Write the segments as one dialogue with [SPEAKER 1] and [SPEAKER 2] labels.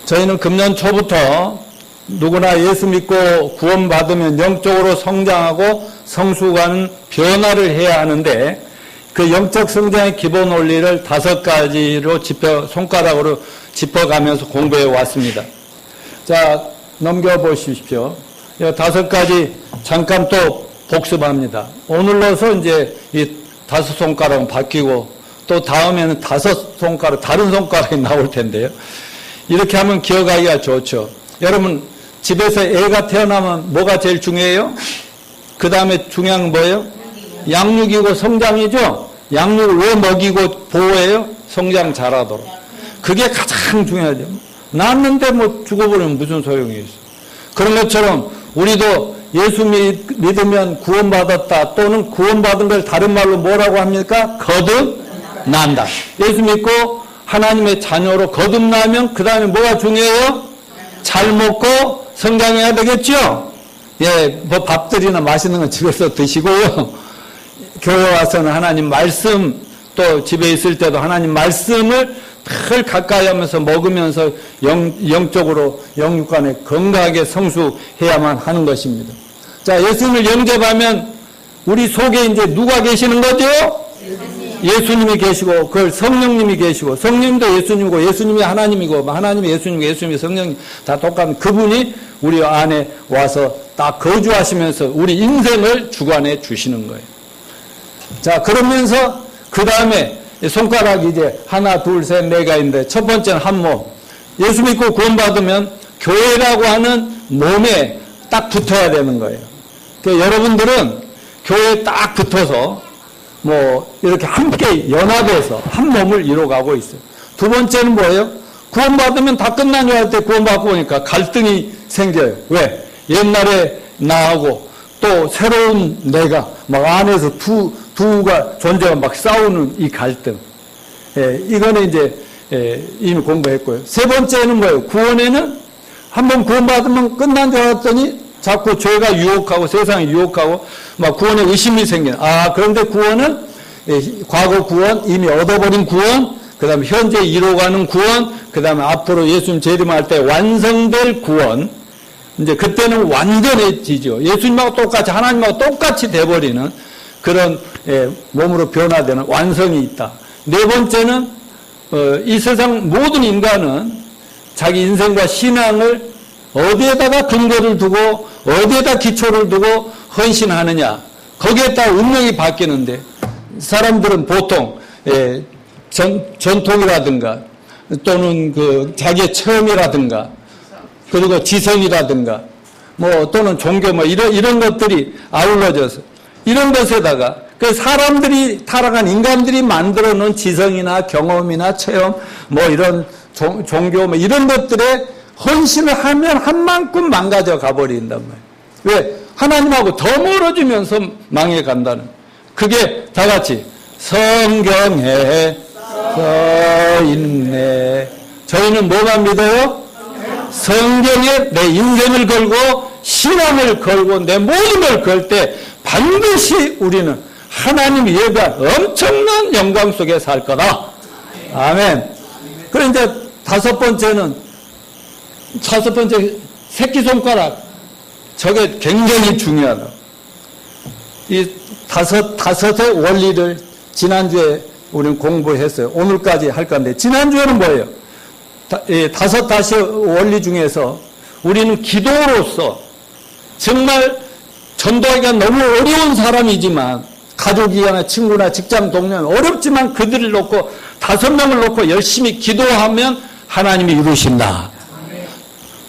[SPEAKER 1] 저희는 금년 초부터 누구나 예수 믿고 구원받으면 영적으로 성장하고 성숙하는 변화를 해야 하는데 그 영적 성장의 기본 원리를 5가지로 손가락으로 짚어가면서 공부해 왔습니다. 자, 넘겨보십시오. 이 5가지 잠깐 또 복습합니다. 오늘로서 이제 이 5손가락은 바뀌고 또 다음에는 5손가락, 다른 손가락이 나올 텐데요. 이렇게 하면 기억하기가 좋죠. 여러분, 집에서 애가 태어나면 뭐가 제일 중요해요? 그 다음에 중요한 건 뭐예요? 양육이고 성장이죠? 양육을 왜 먹이고 보호해요? 성장 잘하도록. 그게 가장 중요하죠. 낳았는데 뭐 죽어버리면 무슨 소용이 있어. 그런 것처럼 우리도 예수 믿으면 구원받았다 또는 구원받은 걸 다른 말로 뭐라고 합니까? 거듭난다. 예수 믿고 하나님의 자녀로 거듭나면 그 다음에 뭐가 중요해요? 잘 먹고 성장해야 되겠죠? 예, 뭐 밥들이나 맛있는 건 집에서 드시고요. 교회 와서는 하나님 말씀, 또 집에 있을 때도 하나님 말씀을 늘 가까이 하면서 먹으면서 영적으로 영육간에 건강하게 성숙해야만 하는 것입니다. 자, 예수님을 영접하면 우리 속에 이제 누가 계시는 거죠? 예수님이 계시고, 그 성령님이 계시고, 성령님도 예수님이고, 예수님이 하나님이고, 하나님이 예수님이고, 예수님이 성령님 다 똑같은 그분이 우리 안에 와서 딱 거주하시면서 우리 인생을 주관해 주시는 거예요. 자, 그러면서 그 다음에 손가락이 이제 하나, 둘, 셋, 네가 있는데 첫 번째는 한 몸. 예수 믿고 구원받으면 교회라고 하는 몸에 딱 붙어야 되는 거예요. 그러니까 여러분들은 교회에 딱 붙어서 뭐 이렇게 함께 연합해서 한 몸을 이뤄가고 있어요. 두 번째는 뭐예요? 구원받으면 다 끝난 줄 알 때 구원받고 오니까 갈등이 생겨요. 왜? 옛날에 나하고 또 새로운 내가 막 안에서 두가 존재가 막 싸우는 이 갈등. 예, 이거는 이제 이미 공부했고요. 세 번째는 뭐예요? 구원에는 한번 구원받으면 끝난 줄 알았더니 자꾸 죄가 유혹하고 세상이 유혹하고 막 구원에 의심이 생기는. 아, 그런데 구원은 과거 구원, 이미 얻어버린 구원, 그 다음에 현재 이루어가는 구원, 그 다음에 앞으로 예수님 재림할 때 완성될 구원. 이제 그때는 완전해지죠. 예수님하고 똑같이, 하나님하고 똑같이 돼버리는 그런 몸으로 변화되는 완성이 있다. 네 번째는 이 세상 모든 인간은 자기 인생과 신앙을 어디에다가 근거를 두고 어디에다 기초를 두고 헌신하느냐. 거기에 따라 운명이 바뀌는데 사람들은 보통 전통이라든가 또는 그 자기의 체험이라든가 그리고 지성이라든가 뭐 또는 종교 뭐 이런 것들이 아울러져서 이런 것에다가 그 사람들이 타락한 인간들이 만들어 놓은 지성이나 경험이나 체험 뭐 이런 종교 뭐 이런 것들에 헌신을 하면 한 만큼 망가져 가버린단 말이에요. 왜? 하나님하고 더 멀어지면서 망해 간다는. 그게 다 같이 성경에 써 있네. 저희는 뭐만 믿어요? 성경에 내 인생을 걸고 신앙을 걸고 내 모든 걸 걸 때 반드시 우리는 하나님 예배한 엄청난 영광 속에 살 거다. 아멘. 그럼 이제 다섯 번째 새끼손가락. 저게 굉장히 중요하다. 이 다섯의 원리를 지난주에 우리는 공부했어요. 오늘까지 할 건데, 지난주에는 뭐예요? 다섯 원리 중에서 우리는 기도로서 정말 전도하기가 너무 어려운 사람이지만, 가족이나 친구나 직장 동료는 어렵지만 그들을 놓고 5명을 놓고 열심히 기도하면 하나님이 이루신다.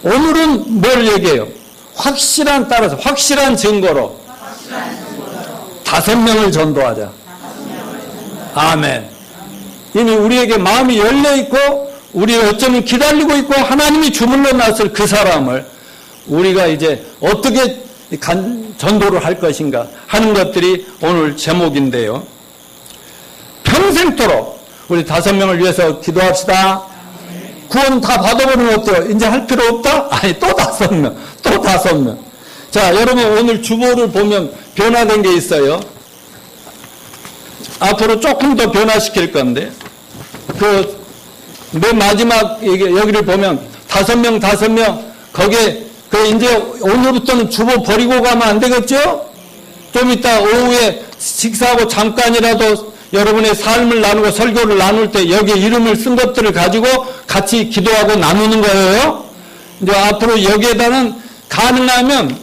[SPEAKER 1] 오늘은 뭘 얘기해요? 확실한 따라서 확실한 증거로 5명을 전도하자. 아멘. 이미 우리에게 마음이 열려 있고 우리가 어쩌면 기다리고 있고 하나님이 주물러 놨을 그 사람을 우리가 이제 어떻게 전도를 할 것인가 하는 것들이 오늘 제목인데요. 평생토록 우리 5명을 위해서 기도합시다. 구원 다 받아버리면 어때요? 이제 할 필요 없다? 아니, 또 5명, 또 5명. 자, 여러분 오늘 주보를 보면 변화된 게 있어요. 앞으로 조금 더 변화시킬 건데, 맨 마지막, 여기를 보면 5명, 거기에, 이제 오늘부터는 주보 버리고 가면 안 되겠죠? 좀 이따 오후에 식사하고 잠깐이라도 여러분의 삶을 나누고 설교를 나눌 때 여기에 이름을 쓴 것들을 가지고 같이 기도하고 나누는 거예요. 이제 앞으로 여기에다는 가능하면,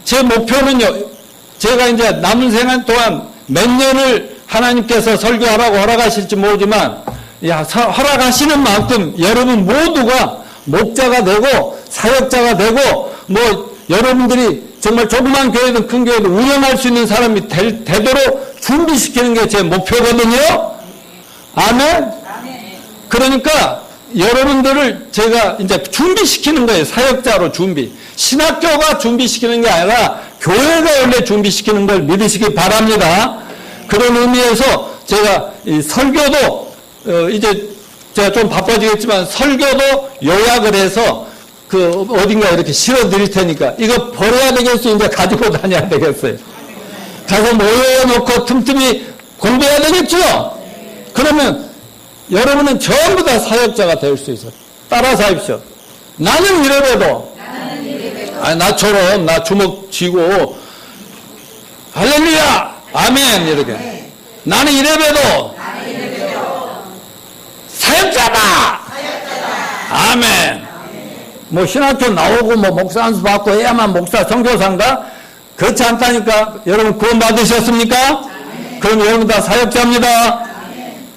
[SPEAKER 1] 제 목표는요, 제가 이제 남은 생활 동안 몇 년을 하나님께서 설교하라고 허락하실지 모르지만, 허락하시는 만큼 여러분 모두가 목자가 되고 사역자가 되고 여러분들이 정말 조그만 교회든 큰 교회든 운영할 수 있는 사람이 되도록 준비시키는 게 제 목표거든요. 아멘? 그러니까 여러분들을 제가 이제 준비시키는 거예요. 사역자로 준비. 신학교가 준비시키는 게 아니라 교회가 원래 준비시키는 걸 믿으시기 바랍니다. 그런 의미에서 제가 이 설교도 이제 제가 좀 바빠지겠지만 설교도 요약을 해서 어딘가 이렇게 실어 드릴 테니까 이거 버려야 되겠어요? 이제 가지고 다녀야 되겠어요? 가서 모여놓고 틈틈이 공부해야 되겠죠? 그러면 여러분은 전부 다 사역자가 될 수 있어요. 따라서 하십시오. 나는 이래봬도 나처럼 나 주먹 쥐고 할렐루야 아멘 이렇게 나는 이래봬도 사역자다 아멘. 신학교 나오고 목사 안수 받고 해야만 목사 선교사인가? 그렇지 않다니까. 여러분 구원 받으셨습니까? 그럼 여러분 다 사역자입니다.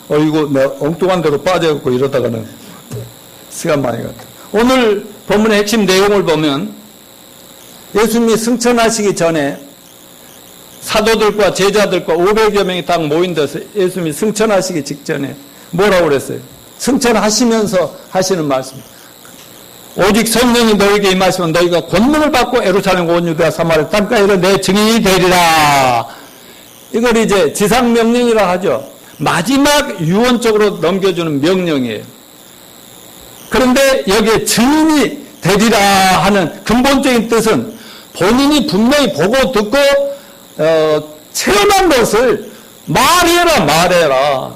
[SPEAKER 1] 이거 엉뚱한 데로 빠져갖고 이러다가는 시간 많이 갔다. 오늘 본문의 핵심 내용을 보면 예수님이 승천하시기 전에 사도들과 제자들과 500여 명이 딱 모인 데서 예수님이 승천하시기 직전에 뭐라고 그랬어요? 승천하시면서 하시는 말씀. 오직 성령이 너에게 임하시면 너희가 권능을 받고 예루살렘 온 유대와 사마리아 땅까지로 내 증인이 되리라. 이걸 이제 지상명령이라 하죠. 마지막 유언적으로 넘겨주는 명령이에요. 그런데 여기에 증인이 되리라 하는 근본적인 뜻은 본인이 분명히 보고 듣고 체험한 것을 말해라.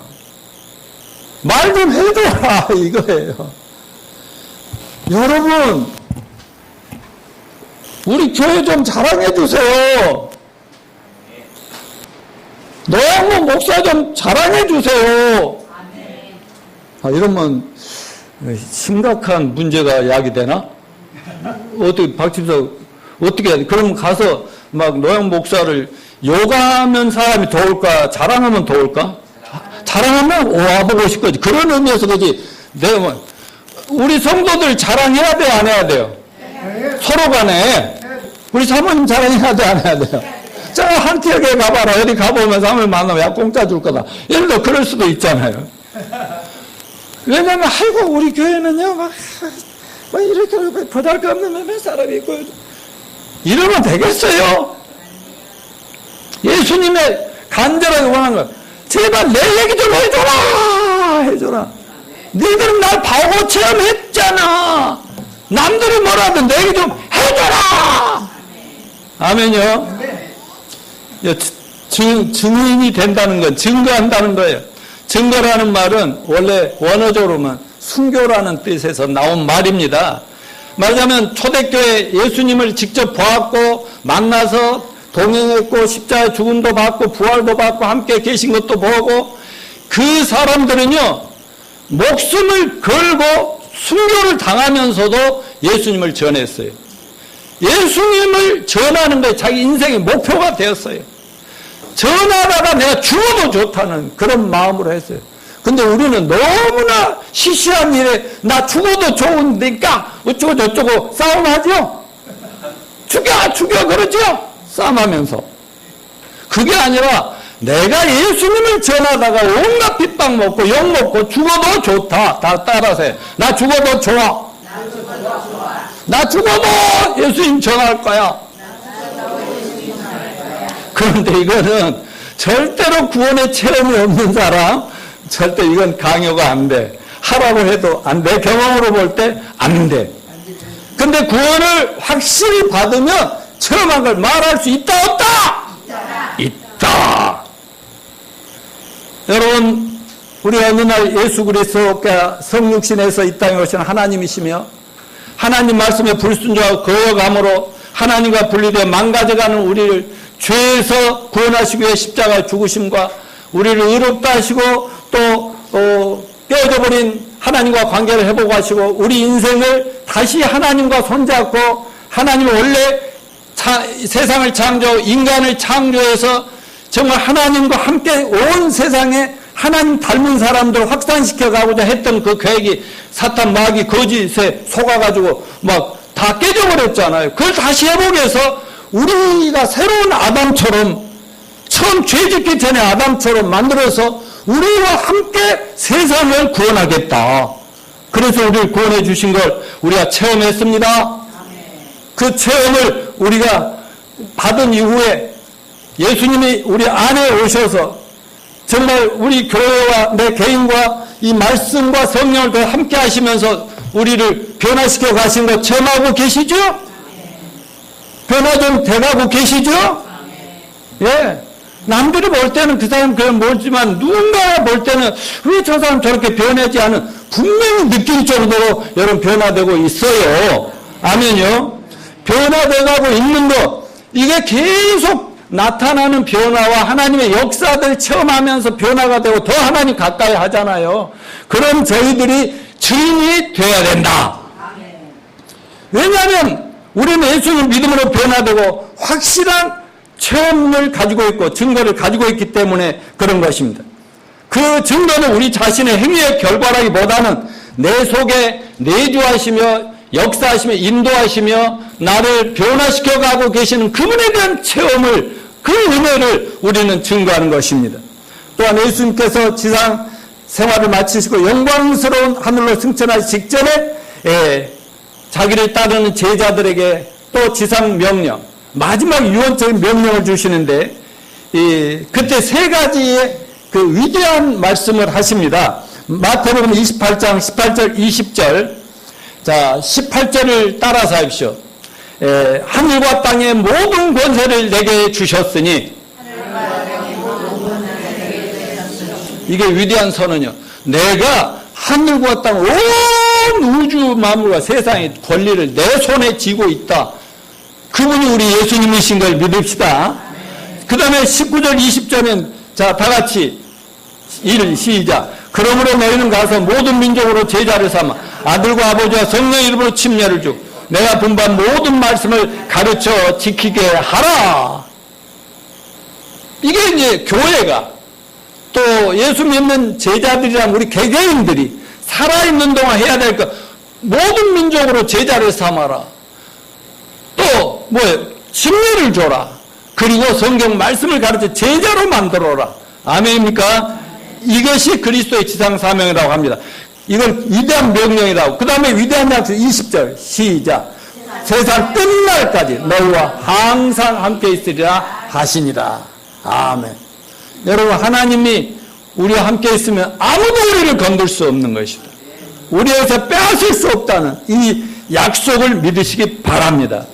[SPEAKER 1] 말 좀 해줘라 이거예요. 여러분 우리 교회 좀 자랑해 주세요. 노양모 목사 좀 자랑해 주세요. 이러면 심각한 문제가 야기되나? 어떻게 박집사 어떻게 해야 돼? 그럼 가서 막 노양 목사를 욕하면 사람이 더 올까? 자랑하면 더 올까? 자랑하면 와보고 싶거지. 그런 의미에서 그지. 내가 뭐 우리 성도들 자랑해야 돼요, 안 해야 돼요? 서로 간에 우리 사모님 자랑해야 돼, 안 해야 돼요? 저 한티역에 가봐라. 어디 가보면 사모님 만나면 야 공짜 줄 거다. 예를 들어 그럴 수도 있잖아요. 왜냐면 아이고 우리 교회는요 막 이렇게 보잘것없는 몇 사람이 있고 이러면 되겠어요? 예수님의 간절하게 원하는 건 제발 내 얘기 좀 해줘라. 너희들은 날 보고 체험했잖아. 남들이 뭐라든 내 얘기 좀 해줘라. 아멘요. 증인이 된다는 건 증거한다는 거예요. 증거라는 말은 원래 원어적으로는 순교라는 뜻에서 나온 말입니다. 말하자면 초대교회 예수님을 직접 보았고 만나서 동행했고 십자가 죽음도 받고 부활도 받고 함께 계신 것도 보고 그 사람들은요 목숨을 걸고 순교를 당하면서도 예수님을 전했어요. 예수님을 전하는 게 자기 인생의 목표가 되었어요. 전하다가 내가 죽어도 좋다는 그런 마음으로 했어요. 근데 우리는 너무나 시시한 일에 나 죽어도 좋으니까 어쩌고 저쩌고 싸움하죠? 죽여 그러죠? 싸움하면서. 그게 아니라 내가 예수님을 전하다가 온갖 핍박 먹고 욕 먹고 죽어도 좋다. 다 따라서 해. 나 죽어도 좋아. 나 죽어도 예수님 전할 거야. 그런데 이거는 절대로 구원의 체험이 없는 사람 절대 이건 강요가 안 돼. 하라고 해도 안 돼. 경험으로 볼 때 안 돼. 근데 구원을 확실히 받으면 체험한 걸 말할 수 있다 없다? 있다. 여러분 우리 어느 날 예수 그리스도가 성육신에서 이 땅에 오신 하나님이시며 하나님 말씀에 불순종하고 거역함으로 하나님과 분리되어 망가져가는 우리를 죄에서 구원하시기 위해 십자가에 죽으심과 우리를 의롭다 하시고 또 깨어져버린 하나님과 관계를 회복하시고 우리 인생을 다시 하나님과 손잡고 하나님은 원래 세상을 창조 인간을 창조해서 정말 하나님과 함께 온 세상에 하나님 닮은 사람들을 확산시켜 가고자 했던 그 계획이 사탄 마귀 거짓에 속아가지고 막 다 깨져버렸잖아요. 그걸 다시 회복해서 우리가 새로운 아담처럼 처음 죄짓기 전에 아담처럼 만들어서 우리와 함께 세상을 구원하겠다. 그래서 우리를 구원해 주신 걸 우리가 체험했습니다. 그 체험을 우리가 받은 이후에 예수님이 우리 안에 오셔서 정말 우리 교회와 내 개인과 이 말씀과 성령을 더 함께 하시면서 우리를 변화시켜 가신 거 체험하고 계시죠? 변화 좀 돼가고 계시죠? 예. 남들이 볼 때는 그 사람 그냥 모르지만 누군가 볼 때는 왜 저 사람 저렇게 변하지 않은 분명히 느낄 정도로 여러분 변화되고 있어요. 아멘요. 변화돼가고 있는 것 이게 계속 나타나는 변화와 하나님의 역사들 체험하면서 변화가 되고 더 하나님 가까이 하잖아요. 그럼 저희들이 증인이 돼야 된다. 왜냐하면 우리는 예수님 믿음으로 변화되고 확실한 체험을 가지고 있고 증거를 가지고 있기 때문에 그런 것입니다. 그 증거는 우리 자신의 행위의 결과라기보다는 내 속에 내주하시며 역사하시며 인도하시며 나를 변화시켜 가고 계시는 그분에 대한 체험을 그 은혜를 우리는 증거하는 것입니다. 또한 예수님께서 지상 생활을 마치시고 영광스러운 하늘로 승천하기 직전에 자기를 따르는 제자들에게 또 지상 명령 마지막 유언적인 명령을 주시는데 그때 세 가지의 그 위대한 말씀을 하십니다. 마태복음 28장 18절 20절 자 18절을 따라서 하십시오. 하늘과 땅의 모든 권세를 내게 주셨으니 이게 위대한 선언이요. 내가 하늘과 땅 온 우주 만물과 세상의 권리를 내 손에 쥐고 있다. 그분이 우리 예수님이신 걸 믿읍시다. 그 다음에 19절 20절은 자 다같이 시작. 그러므로 너희는 가서 모든 민족으로 제자를 삼아 아들과 아버지와 성령 이름으로 침례를 주고 내가 분부한 모든 말씀을 가르쳐 지키게 하라. 이게 이제 교회가 또 예수 믿는 제자들이랑 우리 개개인들이 살아있는 동안 해야 될 것 모든 민족으로 제자를 삼아라. 또 침례를 줘라. 그리고 성경 말씀을 가르쳐 제자로 만들어라. 아멘입니까? 이것이 그리스도의 지상 사명이라고 합니다. 이걸 위대한 명령이라고. 그 다음에 위대한 약속 20절 시작. 세상 끝날까지 너희와 항상 함께 있으리라 하시니라. 아멘. 여러분 하나님이 우리와 함께 있으면 아무도 우리를 건들 수 없는 것이다. 우리에서 빼앗을 수 없다는 이 약속을 믿으시기 바랍니다.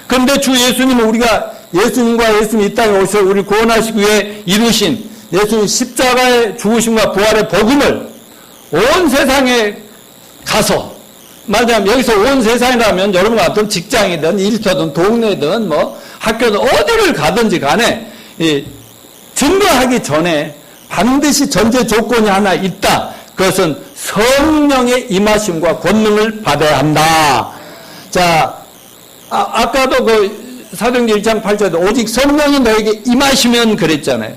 [SPEAKER 1] 그런데 주 예수님은 우리가 예수님과 예수님 이 땅에 오셔서 우리를 구원하시기 위해 이루신 예수님 십자가의 죽으심과 부활의 복음을 온 세상에 가서 말하자면 여기서 온 세상이라면 여러분 같은 직장이든 일터든 동네든 학교든 어디를 가든지 간에 증거하기 전에 반드시 전제 조건이 하나 있다. 그것은 성령의 임하심과 권능을 받아야 한다. 자, 아까도 그 사도행전 1장 8절에 오직 성령이 너에게 임하시면 그랬잖아요.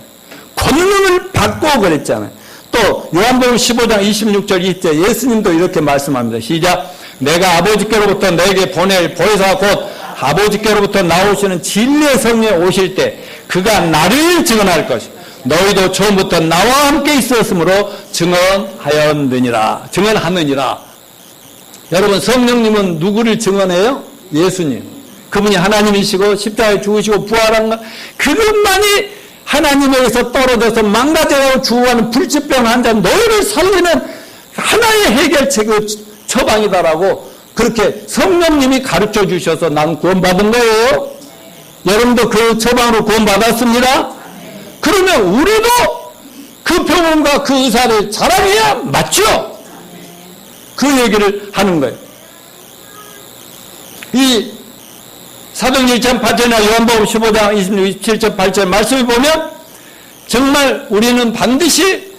[SPEAKER 1] 권능을 받고 그랬잖아요. 또 요한복음 15장 26절 20절 예수님도 이렇게 말씀합니다. 시작. 내가 아버지께로부터 너에게 보낼 보혜사 곧 아버지께로부터 나오시는 진리의 성령이 오실 때 그가 나를 증언할 것이다. 너희도 처음부터 나와 함께 있었으므로 증언하였느니라. 여러분 성령님은 누구를 증언해요? 예수님. 그분이 하나님이시고 십자가에 죽으시고 부활한 것 그것만이 하나님에게서 떨어져서 망가져가고 죽어가는 불치병 환자 너희를 살리는 하나의 해결책의 처방이다라고 그렇게 성령님이 가르쳐 주셔서 난 구원받은 거예요. 여러분도 그 처방으로 구원받았습니다. 그러면 우리도 그 병원과 그 의사를 자랑해야 맞죠? 그 얘기를 하는 거예요. 이 사도행전 1.8절이나 요한복음 15장 26, 27절, 8절 말씀을 보면 정말 우리는 반드시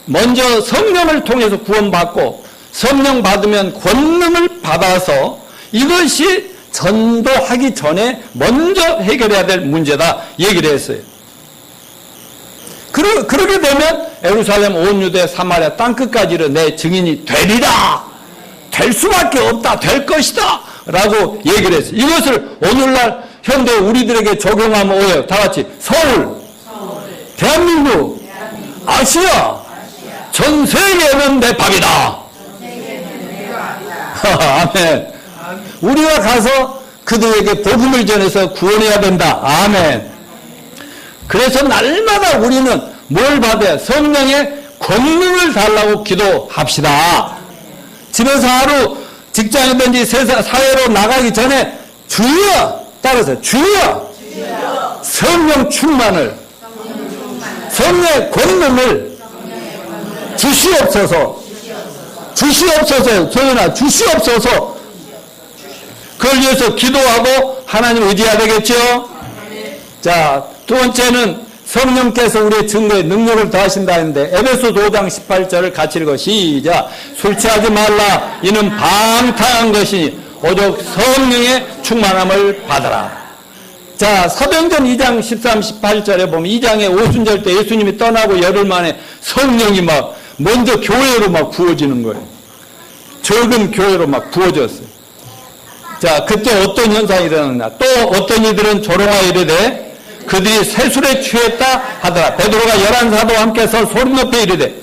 [SPEAKER 1] 먼저 성령을 통해서 구원받고 성령 받으면 권능을 받아서 이것이 전도하기 전에 먼저 해결해야 될 문제다 얘기를 했어요. 그러게 되면 예루살렘 온 유대 사마리아 땅끝까지는 내 증인이 되리라, 될 수밖에 없다, 될 것이다 라고 얘기를 했어요. 이것을 오늘날 현대 우리들에게 적용하면 뭐예요? 다 같이 서울, 대한민국, 아시아, 전 세계는 내 밥이다. 아멘. 우리가 가서 그들에게 복음을 전해서 구원해야 된다. 아멘. 그래서 날마다 우리는 뭘 받아야? 성령의 권능을 달라고 기도합시다. 집에서 하루 직장이든지 사회로 나가기 전에 주여, 따라서 주여, 성령 충만을, 성령의 권능을 주시옵소서. 주시옵소서. 소연아, 주시옵소서. 그걸 위해서 기도하고 하나님 의지해야 되겠죠? 자, 두 번째는 성령께서 우리의 증거에 능력을 더하신다 했는데 에베소 5장 18절을 같이 읽어. 시작. 술 취하지 말라. 이는 방탕한 것이니 오직 성령의 충만함을 받아라. 자, 사도행전 2장 13, 18절에 보면 2장의 오순절 때 예수님이 떠나고 열흘 만에 성령이 막 먼저 교회로 막 부어지는 거예요. 적은 교회로 막 부어졌어요. 자, 그때 어떤 현상이 일어났냐. 또 어떤 이들은 조롱하여 이르되 그들이 세술에 취했다 하더라. 베드로가 11사도와 함께서 소리 높여 이르되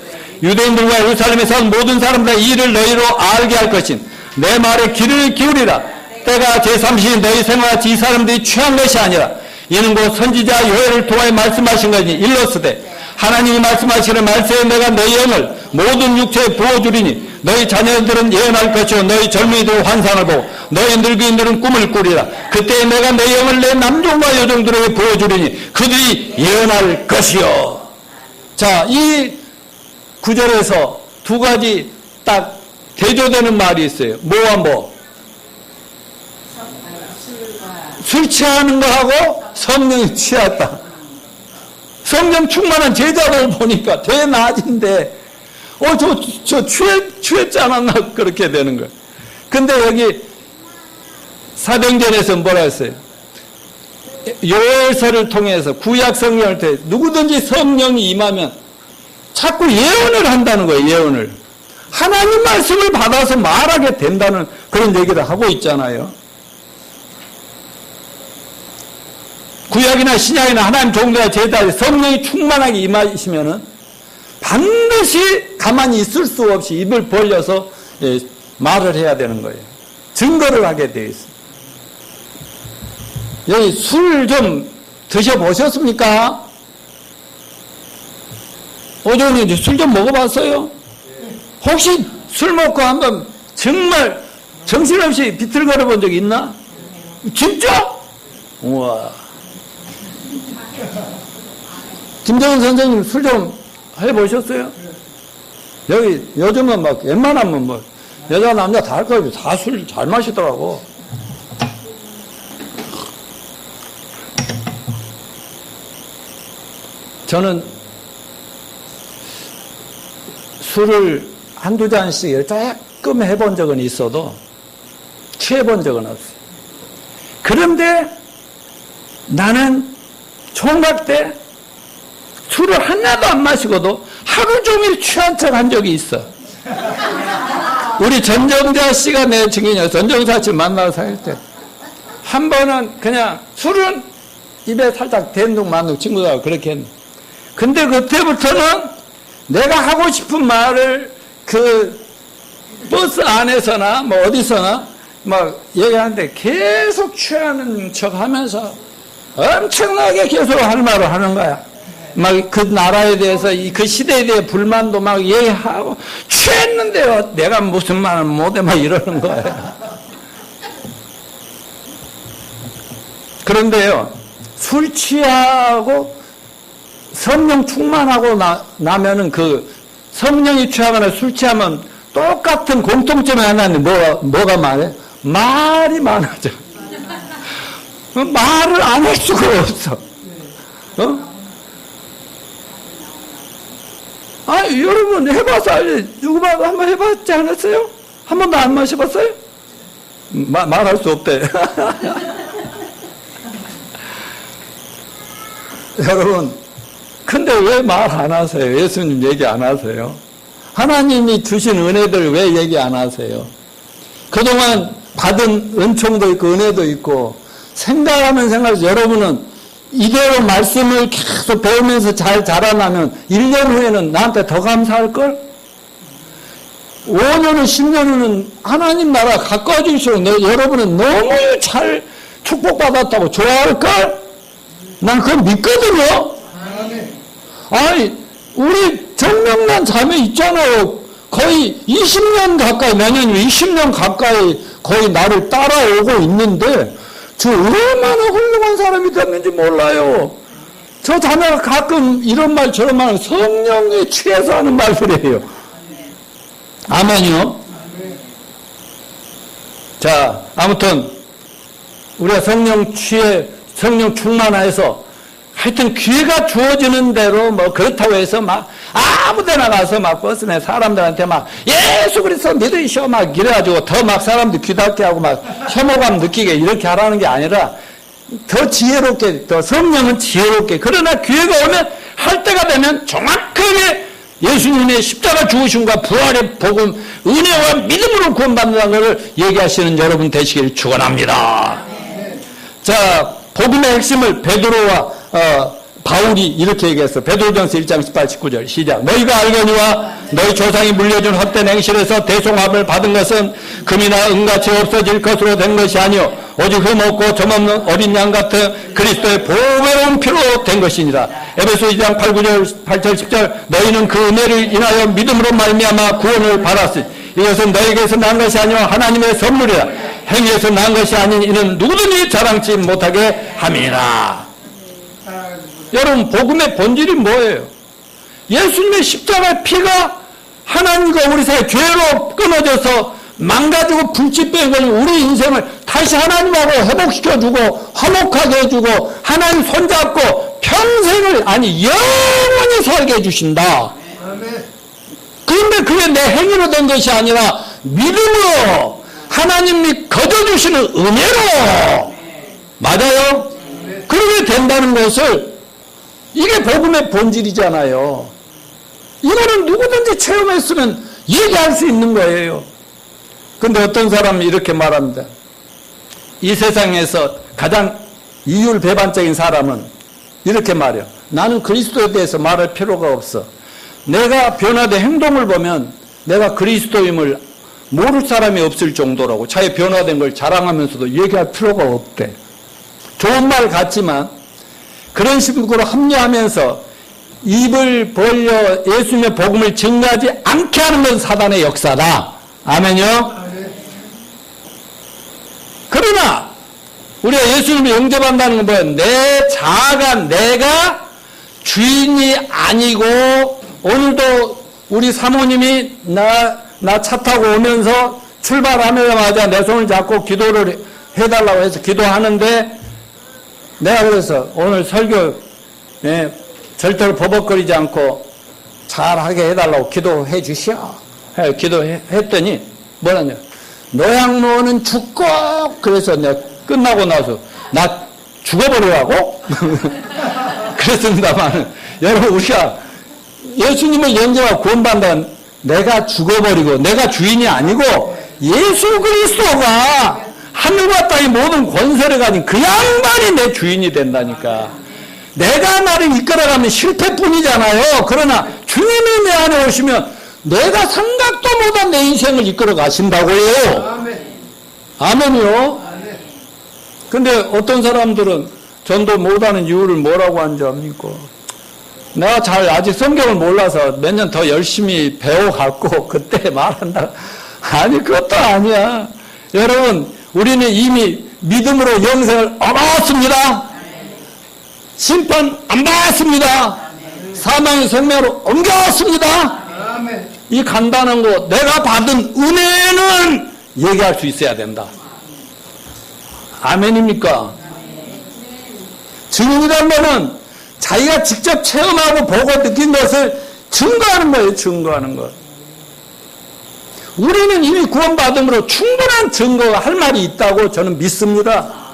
[SPEAKER 1] 유대인들과 예루살렘에 선 모든 사람들 이 일을 너희로 알게 할 것인 내 말에 귀를 기울이라. 때가 제3시니 너희 생각같이 이 사람들이 취한 것이 아니라 이는 곧 선지자 요엘을 통하여 말씀하신 것이 일렀으되 하나님이 말씀하시는 말씀에 내가 너희 영을 모든 육체에 부어주리니 너희 자녀들은 예언할 것이요 너희 젊은이들은 환상을 보고 너희 늙은이들은 꿈을 꾸리라. 그때 내가 너희 영을 내 남종과 여종들에게 부어주리니 그들이 예언할 것이요. 자, 이 구절에서 두 가지 딱 대조되는 말이 있어요. 뭐와 뭐? 술 취하는 거하고 성령이 취했다. 성령 충만한 제자들 보니까 대낮인데 저 취했지 않았나 그렇게 되는 거예요. 근데 여기 사도행전에서 뭐라 했어요? 요엘서를 통해서 구약 성경을 통해 누구든지 성령이 임하면 자꾸 예언을 한다는 거예요. 예언을. 하나님 말씀을 받아서 말하게 된다는 그런 얘기를 하고 있잖아요. 구약이나 신약이나 하나님 종들과 제자들이 성령이 충만하게 임하시면은 반드시 가만히 있을 수 없이 입을 벌려서 말을 해야 되는 거예요. 증거를 하게 되어 있습니다. 여기 술 좀 드셔보셨습니까? 오전에 술 좀 먹어봤어요? 혹시 술 먹고 한번 정말 정신없이 비틀거려 본 적 있나? 진짜? 우와. 김정은 선생님 술 좀 해보셨어요? 여기 요즘은 막 웬만하면 뭐 여자 남자 다 할 거예요. 다 술 잘 마시더라고. 저는 술을 한두 잔씩 조금 해본 적은 있어도 취해본 적은 없어요. 그런데 나는 총각 때 술을 하나도 안 마시고도 하루 종일 취한 척 한 적이 있어. 우리 전정자 씨가 내 증인이었어. 전정자 씨 만나서 살 때. 한 번은 그냥 술은 입에 살짝 댄둥만둥 친구들하고 그렇게 했는데. 근데 그때부터는 내가 하고 싶은 말을 그 버스 안에서나 뭐 어디서나 막 얘기하는데 계속 취하는 척 하면서 엄청나게 계속 할 말을 하는 거야. 막 그 나라에 대해서 그 시대에 대해 불만도 막 얘기하고 취했는데요. 내가 무슨 말을 못해 막 이러는 거야. 그런데요. 술 취하고 성령 충만하고 나면은 그 성령이 취하거나 술 취하면 똑같은 공통점이 하나 있는데 뭐가 많아요? 말이 많아져. 말을 안 할 수가 없어. 여러분 해봐서 알지. 누구만 한번 해봤지 않았어요? 한 번도 안 마셔봤어요? 말할 수 없대. 여러분, 근데 왜 말 안 하세요? 예수님 얘기 안 하세요? 하나님이 주신 은혜들 왜 얘기 안 하세요? 그동안 받은 은총도 있고 은혜도 있고 생각하면 생각해서 여러분은 이대로 말씀을 계속 배우면서 잘 자라나면 1년 후에는 나한테 더 감사할걸? 5년은 10년 후는 하나님 나라 가까워질수록 여러분은 너무 잘 축복받았다고 좋아할걸? 난 그건 믿거든요. 아니 우리 정명란 자매 있잖아요. 거의 20년 가까이, 내년 20년 가까이 거의 나를 따라오고 있는데 저 얼마나 훌륭한 사람이 됐는지 몰라요. 저 자매가 가끔 이런 말 저런 말 성령에 취해서 하는 말들이에요. 아멘이요. 자, 아무튼 우리가 성령 충만해서 하여튼 기회가 주어지는 대로 뭐 그렇다고 해서 막 아무 데나 가서 막 버스내 사람들한테 막 예수 그리스도 믿으시오 막 이래가지고 더 막 사람들 귀닫게 하고 막 혐오감 느끼게 이렇게 하라는 게 아니라 더 지혜롭게, 더 성령은 지혜롭게, 그러나 기회가 오면 할 때가 되면 정확하게 예수님의 십자가 죽으심과 부활의 복음, 은혜와 믿음으로 구원받는다는 것을 얘기하시는 여러분 되시길 축원합니다. 자, 복음의 핵심을 베드로와 바울이 이렇게 얘기했어. 베드로전서 1장 18, 19절 시작. 너희가 알거니와 너희 조상이 물려준 헛된 행실에서 대송함을 받은 것은 금이나 은같이 없어질 것으로 된 것이 아니요 오직 흠없고 점없는 어린 양 같은 그리스도의 보배로운 피로 된 것이니라. 에베소 2장 8, 9절 8절 10절 너희는 그 은혜를 인하여 믿음으로 말미암아 구원을 받았으니 이것은 너희에게서 난 것이 아니요 하나님의 선물이라. 행위에서 난 것이 아닌 이는 누구든지 자랑치 못하게 함이라. 여러분 복음의 본질이 뭐예요? 예수님의 십자가의 피가 하나님과 우리 사이에 죄로 끊어져서 망가지고 불치병 걸린 우리 인생을 다시 하나님하고 회복시켜주고 화목하게 해주고 하나님 손잡고 평생을 아니 영원히 살게 해주신다. 그런데 그게 내 행위로 된 것이 아니라 믿음으로 하나님이 거둬주시는 은혜로 맞아요? 그렇게 된다는 것을 이게 복음의 본질이잖아요. 이거는 누구든지 체험했으면 얘기할 수 있는 거예요. 근데 어떤 사람이 이렇게 말합니다. 이 세상에서 가장 이율배반적인 사람은 이렇게 말해요. 나는 그리스도에 대해서 말할 필요가 없어. 내가 변화된 행동을 보면 내가 그리스도임을 모를 사람이 없을 정도라고 자기 변화된 걸 자랑하면서도 얘기할 필요가 없대. 좋은 말 같지만 그런 식으로 합리하면서 입을 벌려 예수님의 복음을 증거하지 않게 하는 건 사단의 역사다. 아멘요? 그러나 우리가 예수님을 영접한다는 건 뭐예요? 내 자아가 내가 주인이 아니고 오늘도 우리 사모님이 나 차 타고 오면서 출발하자마자 내 손을 잡고 기도를 해달라고 해서 기도하는데 내가 그래서 오늘 설교 절대로 버벅거리지 않고 잘하게 해달라고 기도해 주시오. 기도했더니 뭐라냐. 노양모는 죽고 그래서 내가 끝나고 나서 나 죽어버리라고? 그랬습니다만 여러분 우리가 예수님을 영접하고 구원받는 내가 죽어버리고 내가 주인이 아니고 예수 그리스도가 하늘과 땅의 모든 권세를 가진 그 양반이 내 주인이 된다니까. 내가 나를 이끌어가면 실패뿐이잖아요. 그러나 주님이 내 안에 오시면 내가 생각도 못한 내 인생을 이끌어 가신다고요. 아멘이요. 근데 어떤 사람들은 전도 못하는 이유를 뭐라고 하는지 압니까? 내가 잘 아직 성경을 몰라서 몇 년 더 열심히 배워갖고 그때 말한다. 아니 그것도 아니야. 여러분 우리는 이미 믿음으로 영생을 얻었습니다. 심판 안 받았습니다. 사망의 생명으로 옮겨왔습니다. 이 간단한 거 내가 받은 은혜는 얘기할 수 있어야 된다. 아멘입니까? 증인이란 말은 자기가 직접 체험하고 보고 느낀 것을 증거하는 거예요. 증거하는 것. 우리는 이미 구원받음으로 충분한 증거가 할 말이 있다고 저는 믿습니다.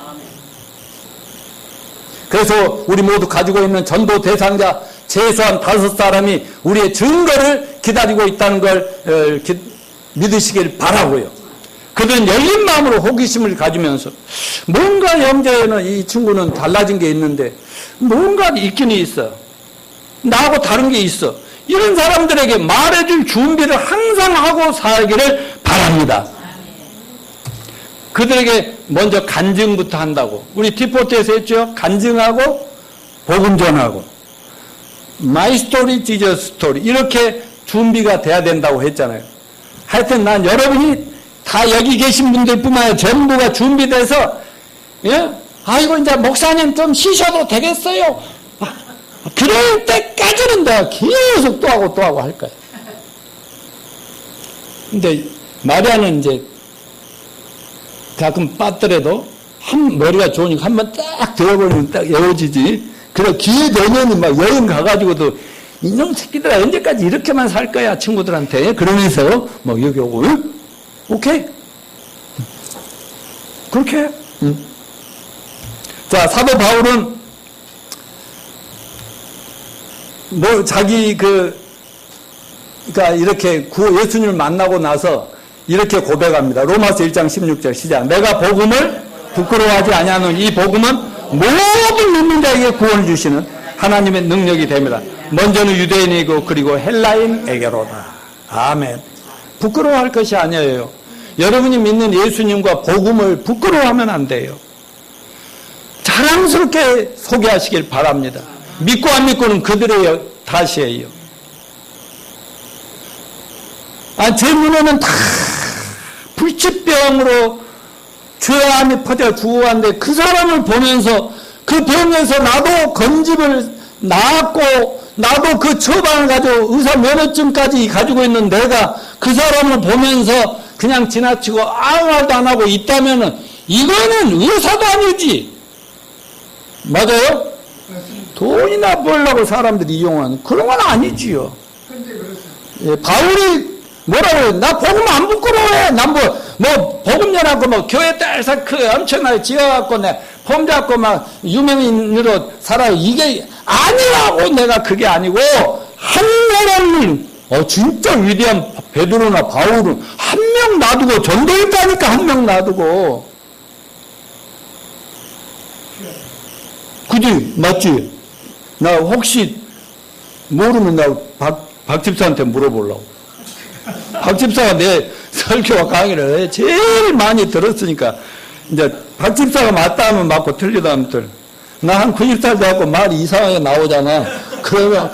[SPEAKER 1] 그래서 우리 모두 가지고 있는 전도 대상자 최소한 5사람이 우리의 증거를 기다리고 있다는 걸 믿으시길 바라고요. 그들은 열린 마음으로 호기심을 가지면서 뭔가 형제는 이 친구는 달라진 게 있는데 뭔가 있긴 있어. 나하고 다른 게 있어. 이런 사람들에게 말해줄 준비를 항상 하고 살기를 바랍니다. 그들에게 먼저 간증부터 한다고. 우리 디포트에서 했죠. 간증하고 복음 전하고 My story, Jesus story 이렇게 준비가 돼야 된다고 했잖아요. 하여튼 난 여러분이 다 여기 계신 분들뿐만 아니라 전부가 준비돼서 예? 아이고 이제 목사님 좀 쉬셔도 되겠어요. 그럴 때까지는 내가 계속 또 하고 할 거야. 근데 마리아는 이제 가끔 빠뜨려도 머리가 좋으니까 한번 딱 들어버리면 딱 외워지지. 그래 기회 되면은 막 여행 가가지고도 이놈 새끼들아 언제까지 이렇게만 살 거야 친구들한테 그러면서 뭐 여기 오고 응? 오케이 그렇게 응. 자 사도 바울은 뭐 자기 그러니까 이렇게 예수님을 만나고 나서 이렇게 고백합니다. 로마서 1장 16절 시작. 내가 복음을 부끄러워하지 아니하는 이 복음은 모든 믿는 자에게 구원을 주시는 하나님의 능력이 됩니다. 먼저는 유대인이고 그리고 헬라인에게로다. 아멘. 부끄러워할 것이 아니에요. 여러분이 믿는 예수님과 복음을 부끄러워하면 안 돼요. 자랑스럽게 소개하시길 바랍니다. 믿고 안 믿고는 그들의 탓이에요. 제 눈에는 다 불치병으로 죄함이 퍼져 죽어갔는데 그 사람을 보면서 그 병에서 나도 건집을 나았고 나도 그 처방을 가지고 의사 면허증까지 가지고 있는 내가 그 사람을 보면서 그냥 지나치고 아무 말도 안 하고 있다면은 이거는 의사도 아니지. 맞아요? 돈이나 벌려고 사람들이 이용하는 그런 건 아니지요. 예, 바울이 뭐라고 해요? 나 복음 안 부끄러워해. 난 뭐 복음 전하고 뭐 교회 딸사 엄청나게 지어갖고 내 폼 잡고 막 유명인으로 살아요. 이게 아니라고. 내가 그게 아니고 한 사람을 진짜 위대한 베드로나 바울은 한 명 놔두고 전도했다니까. 한 명 놔두고 그지? 맞지? 나 혹시 모르면 나 박 집사한테 물어보려고. 박 집사가 내 설교와 강의를 제일 많이 들었으니까 이제 박 집사가 맞다 하면 맞고 틀리다 하면 틀려. 나 한 90살 돼갖고 말이 이상하게 나오잖아. 그러면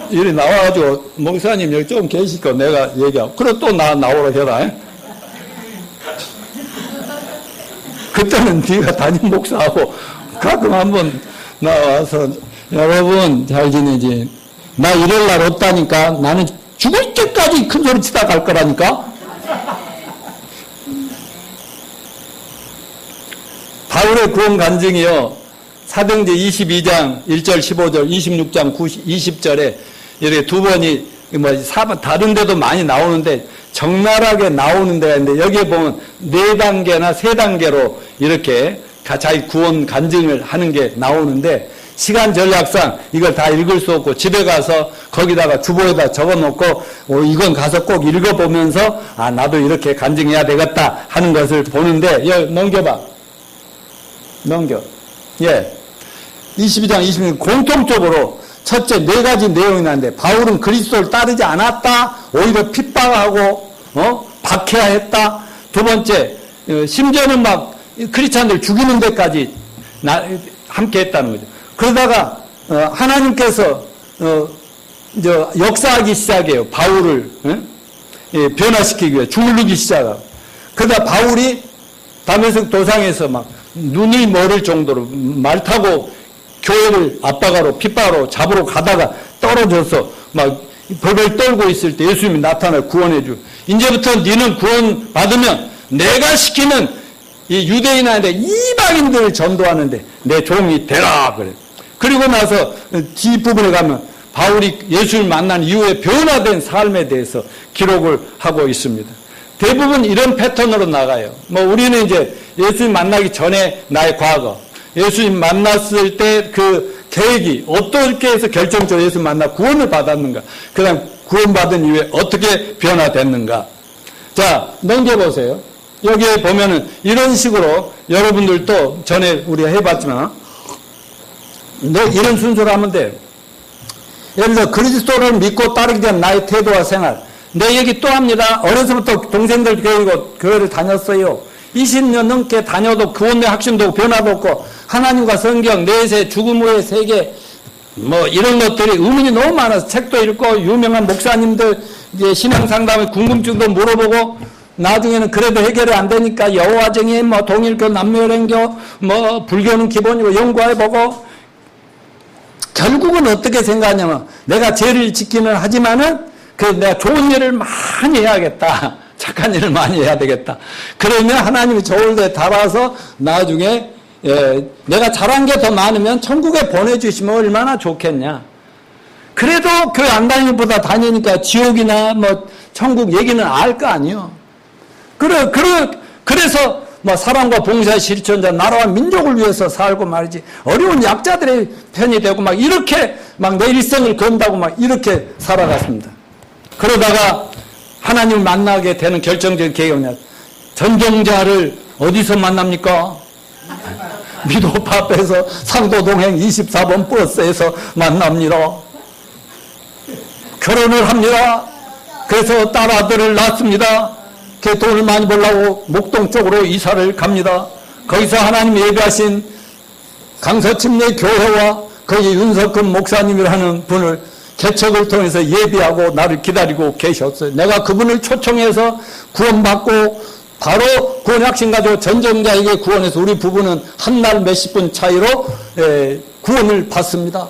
[SPEAKER 1] 이리 나와가지고 목사님 여기 좀 계시고 내가 얘기하고 그래 또 나오라 해라. 그때는 네가 담임 목사하고 가끔 한번 나와서 여러분 잘 지내지. 나 이럴 날 없다니까. 나는 죽을 때까지 큰 소리 치다 갈 거라니까. 바울의 구원 간증이요. 사도행전 22장 1절 15절 26장 20절에 이렇게 두 번이 다른 데도 많이 나오는데 적나라하게 나오는 데가 있는데 여기에 보면 4단계나 3단계로 이렇게 자기 구원 간증을 하는 게 나오는데 시간 전략상 이걸 다 읽을 수 없고 집에 가서 거기다가 주보에다 적어놓고 이건 가서 꼭 읽어보면서 나도 이렇게 간증해야 되겠다 하는 것을 보는데 넘겨봐. 넘겨. 예. 22장 26장 공통적으로 첫째 4가지 내용이 나는데 바울은 그리스도를 따르지 않았다. 오히려 핍박하고 박해했다. 두 번째 심지어는 막 크리스찬들 죽이는 데까지 함께 했다는 거죠. 그러다가 하나님께서 이제 역사하기 시작해요. 바울을 변화시키기 위해 주물르기 시작하고. 그러다 바울이 다메섹 도상에서 막 눈이 멀을 정도로 말 타고 교회를 압박하러 핍박하러 잡으러 가다가 떨어져서 막 벌벌 떨고 있을 때 예수님이 나타나 구원해 주. 이제부터 너는 구원 받으면 내가 시키는 이 유대인 아닌데 이방인들을 전도하는데 내 종이 되라 그래. 그리고 나서 뒷부분에 가면 바울이 예수를 만난 이후에 변화된 삶에 대해서 기록을 하고 있습니다. 대부분 이런 패턴으로 나가요. 뭐 우리는 이제 예수님 만나기 전에 나의 과거, 예수님 만났을 때 그 계획이 어떻게 해서 결정적으로 예수님 만나 구원을 받았는가, 그 다음 구원받은 이후에 어떻게 변화됐는가. 자, 넘겨보세요. 여기에 보면은 이런 식으로 여러분들도 전에 우리가 해봤지만 이런 순서로 하면 돼요. 예를 들어 그리스도를 믿고 따르기 위한 나의 태도와 생활. 내 얘기 또 합니다. 어려서부터 동생들 교회를 다녔어요. 20년 넘게 다녀도 구원의 확신도 없고 변화도 없고 하나님과 성경, 내세, 죽음 후의 세계 뭐 이런 것들이 의문이 너무 많아서 책도 읽고 유명한 목사님들 이제 신앙 상담에 궁금증도 물어보고 나중에는 그래도 해결이 안 되니까 여호와정의 뭐 동일교, 남묘랭교, 뭐 불교는 기본이고 연구해보고 결국은 어떻게 생각하냐면 내가 죄를 지키는 하지만은 그 내가 좋은 일을 많이 해야겠다. 착한 일을 많이 해야 되겠다. 그러면 하나님이 좋을 때 달아서 나중에 내가 잘한 게 더 많으면 천국에 보내주시면 얼마나 좋겠냐. 그래도 교회 안 다니는 것보다 다니니까 지옥이나 뭐 천국 얘기는 알 거 아니에요. 그래서 뭐 사랑과 봉사 실천자, 나라와 민족을 위해서 살고 말이지. 어려운 약자들의 편이 되고 막 이렇게 막 내 일생을 건다고 막 이렇게 살아갔습니다. 그러다가 하나님을 만나게 되는 결정적인 계기가 뭐냐. 전종자를 어디서 만납니까? 미도파 앞에서 상도동행 24번 버스에서 만납니다. 결혼을 합니다. 그래서 딸 아들을 낳습니다. 그 돈을 많이 벌려고 목동 쪽으로 이사를 갑니다. 거기서 하나님 예배하신 강서침례 교회와 거기 윤석근 목사님이라는 분을 개척을 통해서 예비하고 나를 기다리고 계셨어요. 내가 그분을 초청해서 구원받고 바로 구원확신 가지고 전정자에게 구원해서 우리 부부는 한 날 몇십 분 차이로 구원을 받습니다.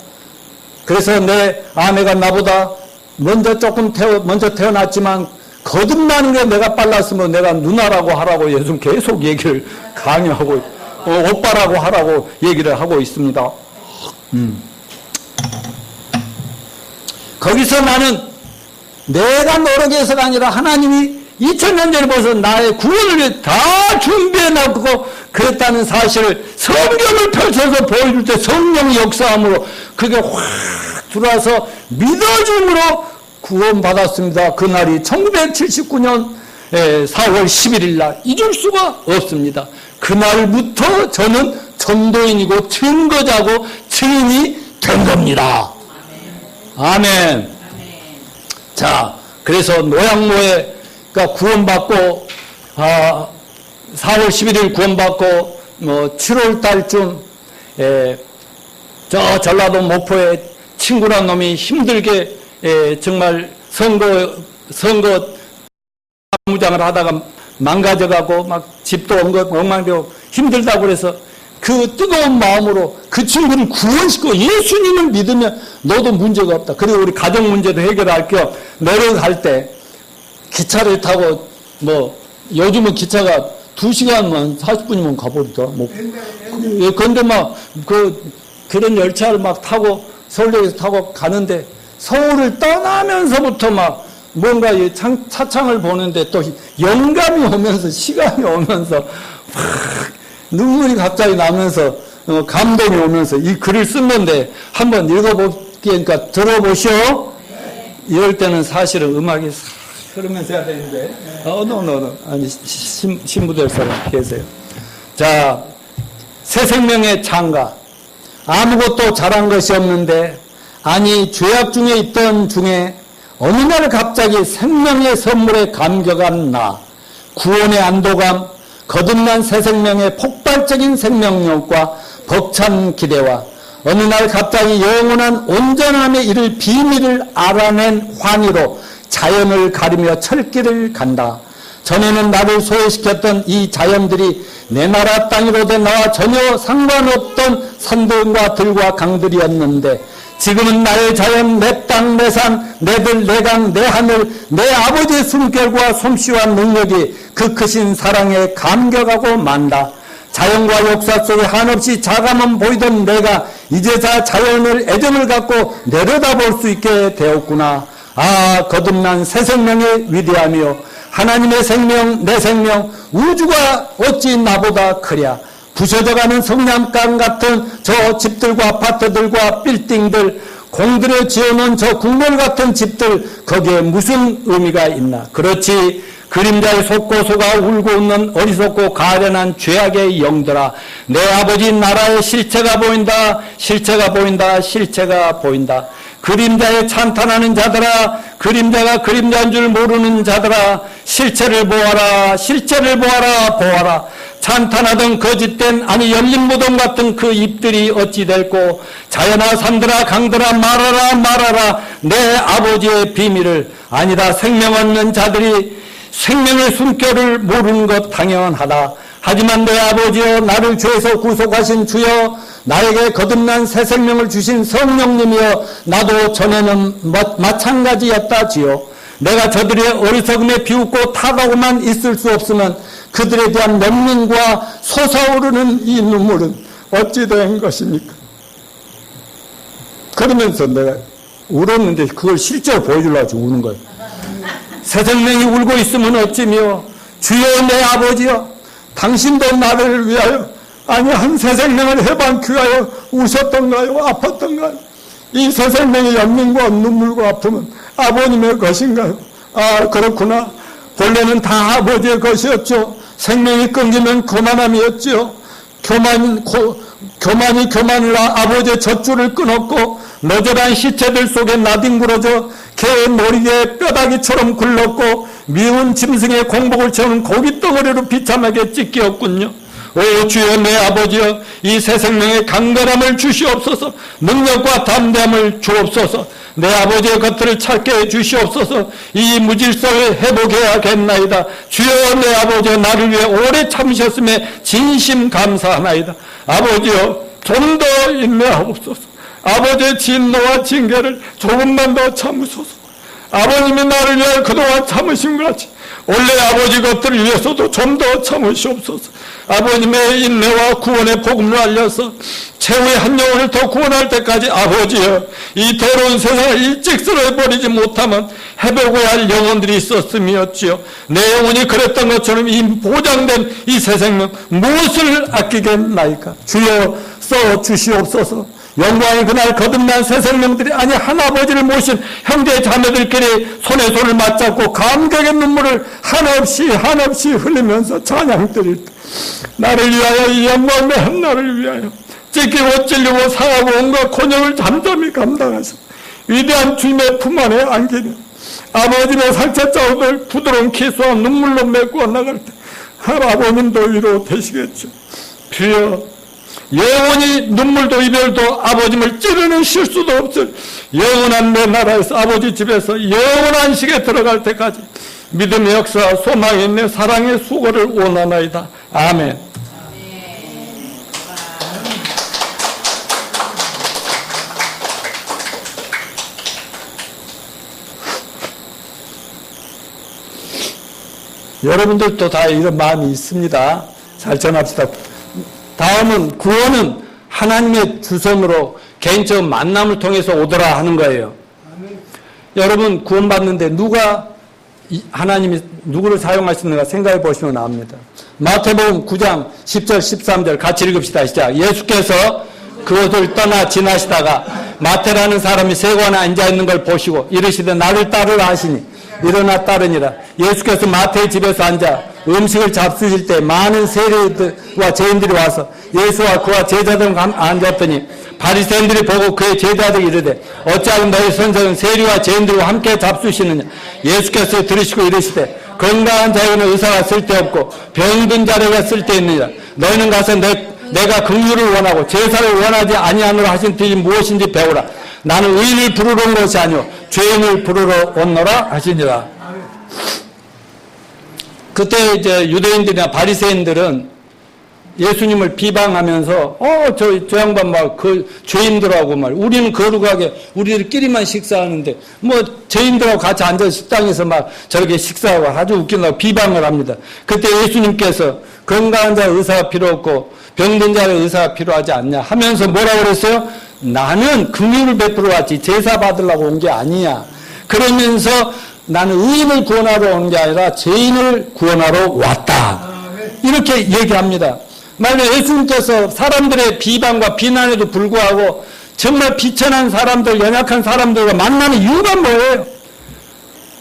[SPEAKER 1] 그래서 내 아내가 나보다 먼저 태어났지만 거듭나는 게 내가 빨랐으면 내가 누나라고 하라고 요즘 계속 얘기를 강요하고 오빠라고 하라고 얘기를 하고 있습니다. 거기서 나는 내가 노력해서가 아니라 하나님이 2000년 전에 벌써 나의 구원을 위해 다 준비해놓고 그랬다는 사실을 성경을 펼쳐서 보여줄 때 성령의 역사함으로 그게 확 들어와서 믿어줌으로 구원받았습니다. 그날이 1979년 4월 11일 날 잊을 수가 없습니다. 그날부터 저는 전도인이고 증거자고 증인이 된 겁니다. 아멘. 자, 그래서 노양모에가 구원받고 4월 11일 구원받고 뭐 7월 달쯤 저 전라도 목포에 친구란 놈이 힘들게 정말 선거 무장을 하다가 망가져가고 막 집도 엉망되고 힘들다고 그래서 그 뜨거운 마음으로 그 친구를 구원시키고 예수님을 믿으면 너도 문제가 없다. 그리고 우리 가정 문제도 해결할 겸 내려갈 때 기차를 타고 뭐 요즘은 기차가 2시간만 40분이면 가버리더라. 뭐 그런데 막 그런 열차를 막 타고 서울역에서 타고 가는데 서울을 떠나면서부터 막 뭔가 차창을 보는데 또 영감이 오면서 시간이 오면서 막 눈물이 갑자기 나면서 감동이 오면서 이 글을 쓴 건데 한번 읽어보기니까 들어보시오. 이럴 때는 사실은 음악이 싹 흐르면서 해야 되는데 아니 신부될 사람 계세요. 자, 새 생명의 창가. 아무것도 잘한 것이 없는데 아니 죄악 중에 있던 중에 어느 날 갑자기 생명의 선물에 감격한 나, 구원의 안도감, 거듭난 새 생명의 폭발적인 생명력과 벅찬 기대와 어느 날 갑자기 영원한 온전함에 이를 비밀을 알아낸 환희로 자연을 가리며 철길을 간다. 전에는 나를 소외시켰던 이 자연들이 내 나라 땅으로 된 나와 전혀 상관없던 산들과 들과 강들이었는데 지금은 나의 자연, 내 땅, 내 산, 내들, 내 강, 내 하늘, 내 아버지의 숨결과 솜씨와 능력이 그 크신 사랑에 감격하고 만다. 자연과 역사 속에 한없이 자감은 보이던 내가 이제자 자연을 애정을 갖고 내려다볼 수 있게 되었구나. 아, 거듭난 새 생명의 위대하며 하나님의 생명, 내 생명, 우주가 어찌 나보다 크랴. 부서져가는 성냥감 같은 저 집들과 아파트들과 빌딩들, 공들여 지어놓은 저 궁궐 같은 집들, 거기에 무슨 의미가 있나. 그렇지, 그림자에 속고 속아 울고 웃는 어리석고 가련한 죄악의 영들아, 내 아버지 나라의 실체가 보인다, 실체가 보인다, 실체가 보인다. 그림자에 찬탄하는 자들아, 그림자가 그림자인 줄 모르는 자들아, 실체를 보아라, 실체를 보아라, 보아라. 찬탄하던 거짓된, 아니 열린 무덤 같은 그 입들이 어찌 될꼬. 자연아 산들아 강들아 말하라 말하라. 내 아버지의 비밀을. 아니다, 생명 얻는 자들이 생명의 숨결을 모르는 것 당연하다. 하지만 내 아버지여, 나를 죄에서 구속하신 주여, 나에게 거듭난 새 생명을 주신 성령님이여, 나도 전에는 마찬가지였다지요. 내가 저들의 어리석음에 비웃고 타가고만 있을 수 없으면 그들에 대한 명령과 솟아오르는 이 눈물은 어찌 된 것입니까? 그러면서 내가 울었는데 그걸 실제로 보여주려고 우는 거예요. 새 생명이 울고 있으면 어찌며, 주여 내 아버지여, 당신도 나를 위하여, 아니 한 새 생명을 해방하기 위하여 우셨던가요? 아팠던가요? 이 새 생명의 연민과 눈물과 아픔은 아버님의 것인가요? 아, 그렇구나. 본래는 다 아버지의 것이었죠. 생명이 끊기면 교만함이었죠. 교만을 아버지의 젖줄을 끊었고, 너절한 시체들 속에 나뒹굴어져 개의 머리에 뼈다귀처럼 굴렀고, 미운 짐승의 공복을 채우는 고깃덩어리로 비참하게 찢기었군요. 오 주여 내 아버지여, 이 새 생명의 강건함을 주시옵소서. 능력과 담대함을 주옵소서. 내 아버지의 것들을 찾게 해 주시옵소서. 이 무질서를 회복해야겠나이다. 주여 내 아버지여, 나를 위해 오래 참으셨음에 진심 감사하나이다. 아버지여, 좀 더 인내하옵소서. 아버지의 진노와 징계를 조금만 더 참으소서. 아버님이 나를 위해 그동안 참으신 것 같이 원래 아버지 것들을 위해서도 좀 더 참으시옵소서. 아버님의 인내와 구원의 복음을 알려서 최후의 한 영혼을 더 구원할 때까지 아버지여, 이 더러운 세상을 일찍 쓸어버리지 못하면 해보고야 할 영혼들이 있었음이었지요. 내 영혼이 그랬던 것처럼 이 보장된 이 새 생명 무엇을 아끼겠나이까. 주여 써 주시옵소서. 영광의 그날 거듭난 새 생명들이, 아니 한 아버지를 모신 형제 자매들끼리 손에 손을 맞잡고 감격의 눈물을 한없이 흘리면서 찬양 드릴 때, 나를 위하여, 이 영광의 한나를 위하여 찢기고 찔리고 상하고 온갖 곤욕을 잠잠히 감당하셔 위대한 주님의 품 안에 안기며 아버지의 상처 자국을 부드러운 키스와 눈물로 메꾸어 나갈 때 아버님도 위로 되시겠죠. 주여, 영원히 눈물도 이별도 아버님을 찌르는 실수도 없을 영원한 내 나라에서, 아버지 집에서 영원한 식에 들어갈 때까지 믿음의 역사, 소망의 내 사랑의 수고를 원하나이다. 아멘. 여러분들도 다 이런 마음이 있습니다. 잘 전합시다. 다음은 구원은 하나님의 주선으로 개인적 만남을 통해서 오더라 하는 거예요. 여러분 구원받는데 누가 하나님이 누구를 사용하시는가 생각해 보시면 압니다. 마태복음 9장 10절 13절 같이 읽읍시다. 시작. 예수께서 그곳을 떠나 지나시다가 마태라는 사람이 세관에 앉아있는 걸 보시고 이르시되 나를 따르라 하시니 일어나 따르니라. 예수께서 마태의 집에서 앉아 음식을 잡수실 때 많은 세리와 죄인들이 와서 예수와 그와 제자들과 앉았더니 바리새인들이 보고 그의 제자들이 이르되 어찌하여 너희 선생은 세리와 죄인들과 함께 잡수시느냐. 예수께서 들으시고 이르시되 건강한 자에게는 의사가 쓸데없고 병든 자에게 쓸데있느니라. 너희는 가서 내가 긍휼을 원하고 제사를 원하지 아니하노라 하신 뜻이 무엇인지 배우라. 나는 의인을 부르러 온 것이 아니오 죄인을 부르러 온노라 하시니라. 그때 이제 유대인들이나 바리새인들은 예수님을 비방하면서 저 양반 막 그 죄인들하고 말 우리는 거룩하게 우리들끼리만 식사하는데 뭐 죄인들하고 같이 앉아서 식당에서 막 저렇게 식사하고 아주 웃긴다고 비방을 합니다. 그때 예수님께서 건강한 자 의사가 필요 없고 병든 자의 의사가 필요하지 않냐 하면서 뭐라고 그랬어요? 나는 긍휼을 베풀어 왔지 제사 받으려고 온 게 아니야. 그러면서 나는 의인을 구원하러 온 게 아니라 죄인을 구원하러 왔다. 이렇게 얘기합니다. 만약 예수님께서 사람들의 비방과 비난에도 불구하고 정말 비천한 사람들, 연약한 사람들과 만나는 이유가 뭐예요?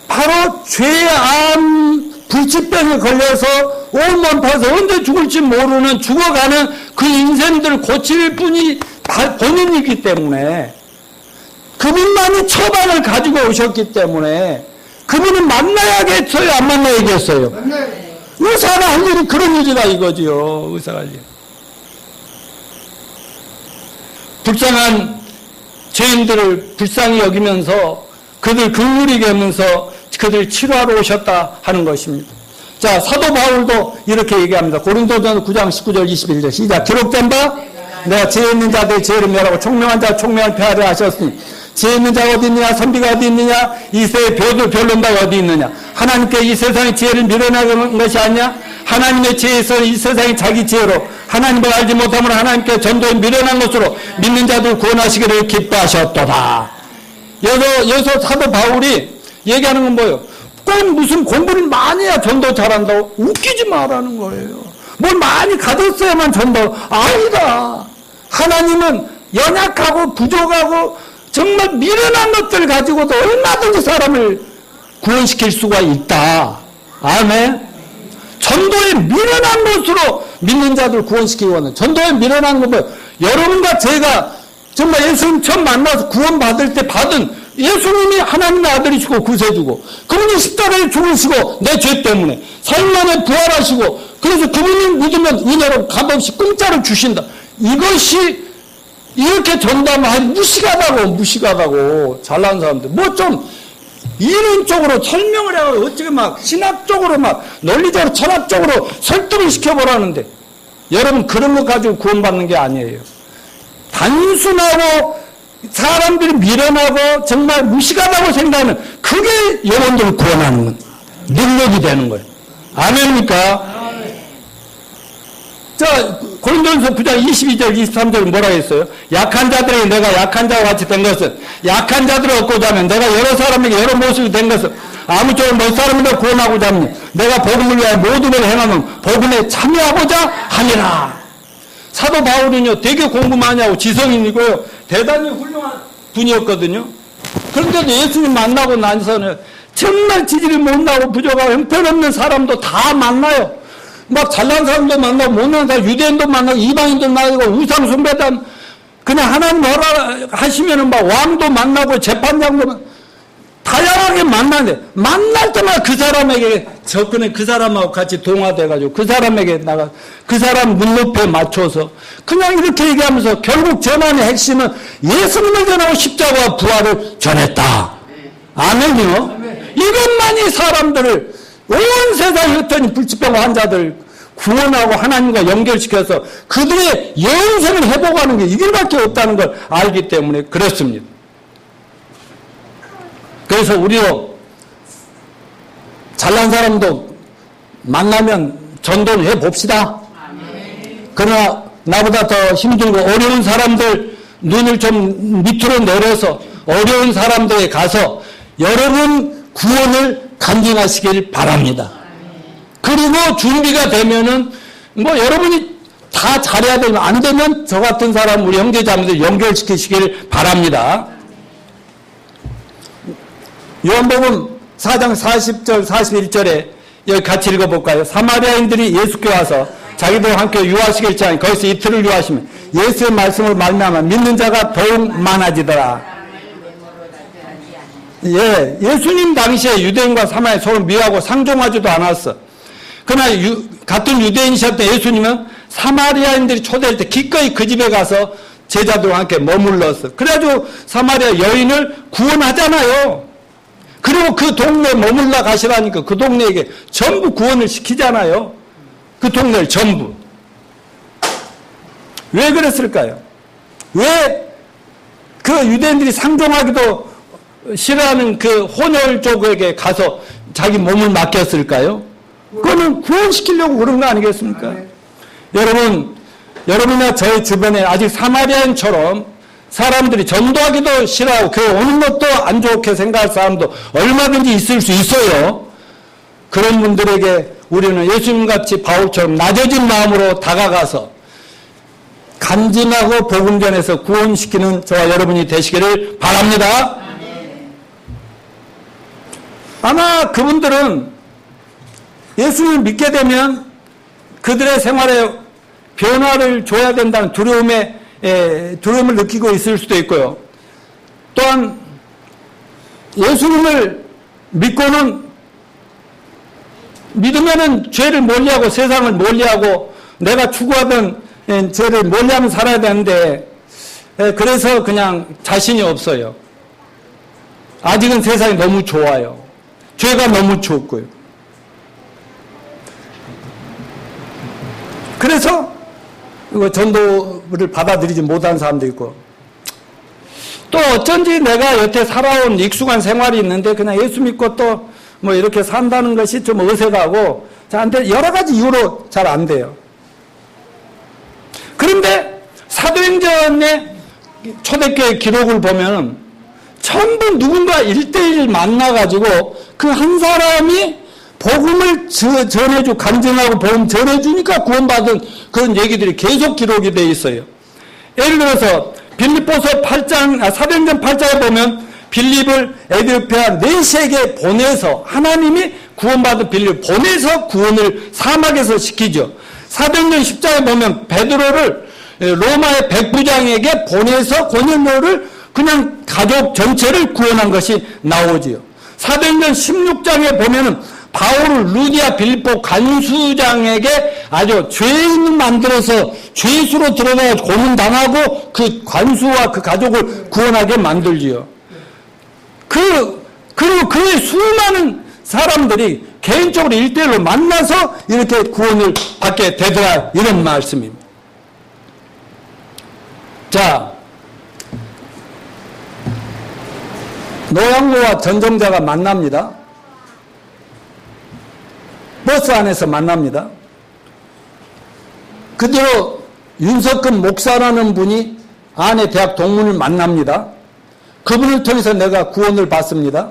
[SPEAKER 1] 바로 죄암 불치병에 걸려서 온몸 파서 언제 죽을지 모르는 죽어가는 그 인생들을 고칠 분이 본인이기 때문에 그분만이 처방을 가지고 오셨기 때문에 그분은 만나야겠어요? 안 만나야겠어요? 의사가 할 일이 그런 일이다 이거지요. 의사가 할 일. 불쌍한 죄인들을 불쌍히 여기면서 그들 긍휼히 여기면서 그들 치료하러 오셨다 하는 것입니다. 자, 사도 바울도 이렇게 얘기합니다. 고린도전서 9장 19절 21절 시작. 기록된 바 내가 죄 있는 자들의 죄를 멸하고 총명한 자 총명을 폐하려 하셨으니 죄 있는 자가 어디 있느냐 선비가 어디 있느냐 이 세의 변론 바가 어디 있느냐 하나님께 이 세상의 지혜를 밀어나가는 것이 아니냐 하나님의 지혜에서 이 세상이 자기 지혜로 하나님을 알지 못함으로 하나님께 전도에 밀어난 것으로 믿는 자들 구원하시기를 기뻐하셨도다. 여기서 사도 바울이 얘기하는 건 뭐예요? 꼭 무슨 공부를 많이 해야 전도 잘한다고? 웃기지 말라는 거예요. 뭘 많이 가졌어야만 전도 아니다. 하나님은 연약하고 부족하고 정말 미련한 것들 가지고도 얼마든지 사람을 구원시킬 수가 있다. 아멘. 전도에 미련한 것으로 믿는 자들 구원시키기 원해. 전도에 미련한 건 뭐예요? 여러분과 제가 정말 예수님 처음 만나서 구원받을 때 받은 예수님이 하나님의 아들이시고 구세주고 그분이 십자가에 죽으시고 내 죄 때문에 사흘 만에 부활하시고 그래서 그분이 믿으면 은혜로 값없이 공짜로 주신다. 이것이 이렇게 전담하면 무식하다고 잘난 사람들 뭐 좀 이론적으로 설명을 해가지고 어떻게 막 신학적으로 막 논리적으로 철학적으로 설득을 시켜보라는데 여러분 그런 것 가지고 구원받는 게 아니에요. 단순하고 사람들이 미련하고 정말 무식하다고 생각하는 그게 영혼들을 구원하는 건 능력이 되는 거예요. 아멘입니까? 자, 고린도전서 9장 22절 23절은 뭐라고 했어요? 약한 자들에게 내가 약한 자와 같이 된 것은 약한 자들을 얻고자 하면 내가 여러 사람에게 여러 모습이 된 것은 아무쪼록 몇 사람이나 구원하고자 하면 내가 복음을 위하여 모든 걸 행하면 복음에 참여하고자 하니라. 사도 바울은요 되게 공부 많이 하고 지성인이고요 대단히 훌륭한 분이었거든요. 그런데도 예수님 만나고 나서는 정말 지질이 못나고 부족하고 형편없는 사람도 다 만나요. 막 잘난 사람도 만나고 못난 사람 유대인도 만나고 이방인도 만나고 우상 숭배단 그냥 하나님 뭐라 하시면은 막 왕도 만나고 재판장도 만나고 다양하게 만나는데 만날 때마다 그 사람에게 접근해 그 사람하고 같이 동화돼가지고 그 사람에게 나가 그 사람 눈높이에 맞춰서 그냥 이렇게 얘기하면서 결국 전환의 핵심은 예수님을 전하고 십자가와 부활을 전했다. 아멘이요. 이것만이 사람들을 온 세상에 흩어진 불치병 환자들 구원하고 하나님과 연결시켜서 그들의 영생을 회복하는 게 이 길밖에 없다는 걸 알기 때문에 그렇습니다. 그래서 우리도 잘난 사람도 만나면 전도를 해봅시다. 그러나 나보다 더 힘들고 어려운 사람들 눈을 좀 밑으로 내려서 어려운 사람들에 가서 여러분 구원을 간증하시길 바랍니다. 그리고 준비가 되면은 뭐 여러분이 다 잘해야 되면 안 되면 저 같은 사람 우리 형제자매들 연결시키시길 바랍니다. 요한복음 4장 40절 41절에 여기 같이 읽어볼까요? 사마리아인들이 예수께 와서 자기들과 함께 유하시길 차니 거기서 이틀을 유하시면 예수의 말씀을 말미암아 믿는 자가 더욱 많아지더라. 예, 예수님 당시에 유대인과 사마리아 서로 미워하고 상종하지도 않았어. 그러나 같은 유대인이셨던 예수님은 사마리아인들이 초대할 때 기꺼이 그 집에 가서 제자들과 함께 머물렀어. 그래가지고 사마리아 여인을 구원하잖아요. 그리고 그 동네에 머물러 가시라니까 그 동네에게 전부 구원을 시키잖아요. 그 동네를 전부. 왜 그랬을까요? 왜 그 유대인들이 상종하기도 싫어하는 그 혼혈 쪽에게 가서 자기 몸을 맡겼을까요? 그거는 구원시키려고 그런 거 아니겠습니까? 여러분이나 저희 주변에 아직 사마리아인처럼 사람들이 전도하기도 싫어하고 교회 오는 것도 안 좋게 생각할 사람도 얼마든지 있을 수 있어요. 그런 분들에게 우리는 예수님같이 바울처럼 낮아진 마음으로 다가가서 간증하고 복음 전해서 구원시키는 저와 여러분이 되시기를 바랍니다. 아마 그분들은 예수님을 믿게 되면 그들의 생활에 변화를 줘야 된다는 두려움을 느끼고 있을 수도 있고요. 또한 예수님을 믿으면은 죄를 멀리하고 세상을 멀리하고 내가 추구하던 죄를 멀리하면 살아야 되는데 그래서 그냥 자신이 없어요. 아직은 세상이 너무 좋아요. 죄가 너무 좋고요. 그래서 전도를 받아들이지 못한 사람도 있고 또 어쩐지 내가 여태 살아온 익숙한 생활이 있는데 그냥 예수 믿고 또 뭐 이렇게 산다는 것이 좀 어색하고 잘 안 돼. 여러 가지 이유로 잘 안 돼요. 그런데 사도행전의 초대교회 기록을 보면 전부 누군가 1대1 만나가지고 그 한 사람이 복음을 전해주고 간증하고 복음 전해주니까 구원받은 그런 얘기들이 계속 기록이 되어 있어요. 예를 들어서 빌립보서 8장, 사도행전 8장에 보면 빌립을 에디오피아 내시에게 보내서 하나님이 구원받은 빌립을 보내서 구원을 사막에서 시키죠. 사도행전 10장에 보면 베드로를 로마의 백부장에게 보내서 고넬료를 그냥 가족 전체를 구원한 것이 나오지요. 사도행전 16장에 보면은 바울을 루디아 빌립보 관수장에게 아주 죄인을 만들어서 죄수로 들어가 고문당하고 그 관수와 그 가족을 구원하게 만들지요. 그리고 그의 수많은 사람들이 개인적으로 1대1로 만나서 이렇게 구원을 받게 되더라 이런 말씀입니다. 자, 노양로와 전정자가 만납니다. 버스 안에서 만납니다. 그대로 윤석근 목사라는 분이 안에 대학 동문을 만납니다. 그분을 통해서 내가 구원을 받습니다.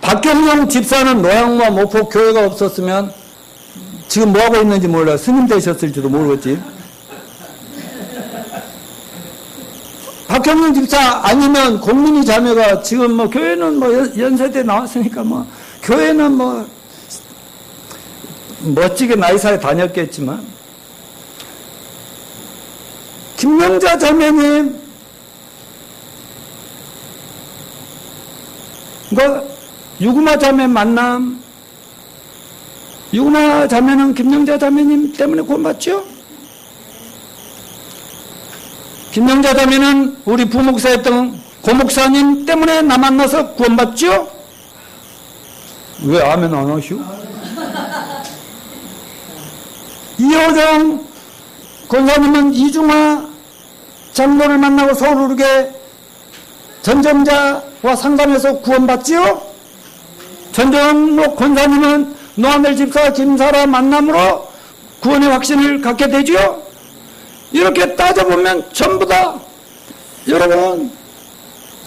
[SPEAKER 1] 박경영 집사는 노양로와 목포 교회가 없었으면 지금 뭐하고 있는지 몰라요. 스님 되셨을지도 모르겠지. 박경영 집사 아니면 공민이 자매가 지금 뭐 교회는 뭐 연세대 나왔으니까 뭐 교회는 뭐 멋지게 나이사에 다녔겠지만 김명자 자매님 유구마 자매 만남 유구마 자매는 김명자 자매님 때문에 구원받죠? 김명자 자매는 우리 부목사였던 고목사님 때문에 나 만나서 구원받죠? 왜 아멘 안 하시오? 이호정 권사님은 이중화 장로를 만나고 서울르게 전점자와 상담해서 구원받지요? 전정록 권사님은 노하늘 집사 김사라 만남으로 구원의 확신을 갖게 되죠? 이렇게 따져보면 전부 다 여러분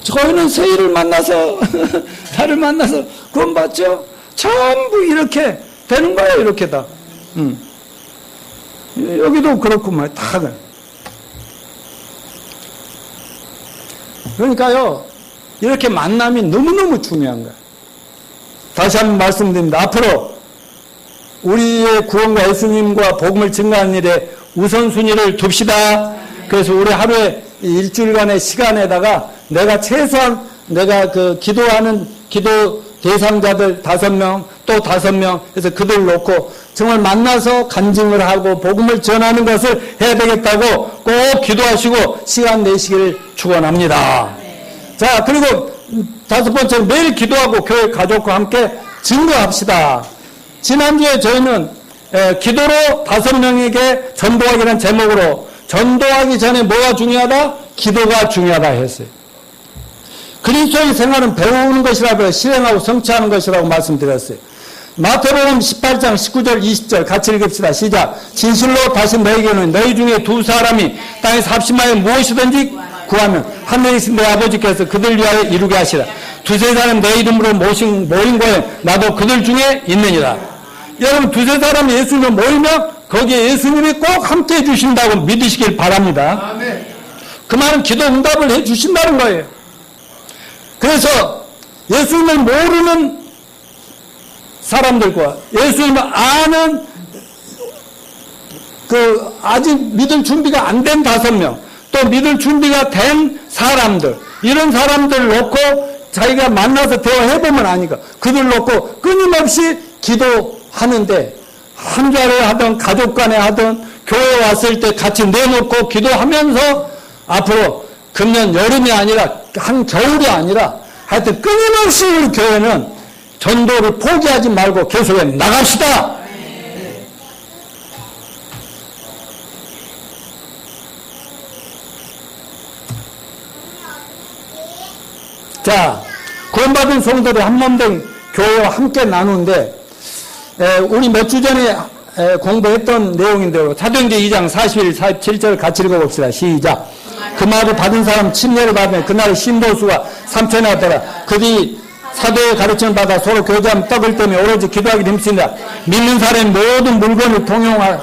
[SPEAKER 1] 저희는 세일을 만나서 나를 만나서 구원받죠? 전부 이렇게 되는 거예요. 이렇게 다. 여기도 그렇고 뭐 다. 그러니까요 이렇게 만남이 너무너무 중요한 거예요. 다시 한번 말씀드립니다. 앞으로 우리의 구원과 예수님과 복음을 증거하는 일에 우선순위를 둡시다. 그래서 우리 하루에 일주일간의 시간에다가 내가 최소한 내가 그 기도하는 기도 대상자들 5명 또 5명 그래서 그들 놓고 정말 만나서 간증을 하고 복음을 전하는 것을 해야 되겠다고 꼭 기도하시고 시간 내시기를 축원합니다. 자, 그리고 5번째는 매일 기도하고 교회 가족과 함께 증거합시다. 지난주에 저희는 기도로 5명에게 전도하기라는 제목으로 전도하기 전에 뭐가 중요하다? 기도가 중요하다 했어요. 그리스도의 생활은 배우는 것이라고 실행하고 성취하는 것이라고 말씀드렸어요. 마태복음 18장 19절 20절 같이 읽읍시다. 시작. 진실로 다시 너희에게는 너희 중에 두 사람이 땅에서 합심하여 무엇이든지 구하면 하늘에 계신 내 아버지께서 그들 위하여 이루게 하시라. 두세 사람 내 이름으로 모인 거에 나도 그들 중에 있느니라. 여러분 두세 사람이 예수님을 모이면 거기에 예수님이 꼭 함께 해주신다고 믿으시길 바랍니다. 그 말은 기도 응답을 해주신다는 거예요. 그래서 예수님을 모르는 사람들과 예수님을 아는 아직 믿을 준비가 안 된 5명, 또 믿을 준비가 된 사람들, 이런 사람들 놓고 자기가 만나서 대화해보면 아니까 그들 놓고 끊임없이 기도하는데 한 자리에 하든 가족 간에 하든 교회 왔을 때 같이 내놓고 기도하면서 앞으로 금년 여름이 아니라 한겨울이 아니라 하여튼 끊임없이 우리 교회는 전도를 포기하지 말고 계속해 나갑시다. 자, 구원받은 성도들 한몸된 교회와 함께 나누는데 우리 몇 주 전에 공부했던 내용인데요. 사도행전 2장 41, 47절 같이 읽어봅시다. 시작. 그 말을 받은 사람 침례를 받으면 그날 신도수가 3천에 하더라. 그들이 사도의 가르침을 받아 서로 교제하며 떡을 떼며 오로지 기도하기 힘쓰니라. 믿는 사람이 모든 물건을 통용하라.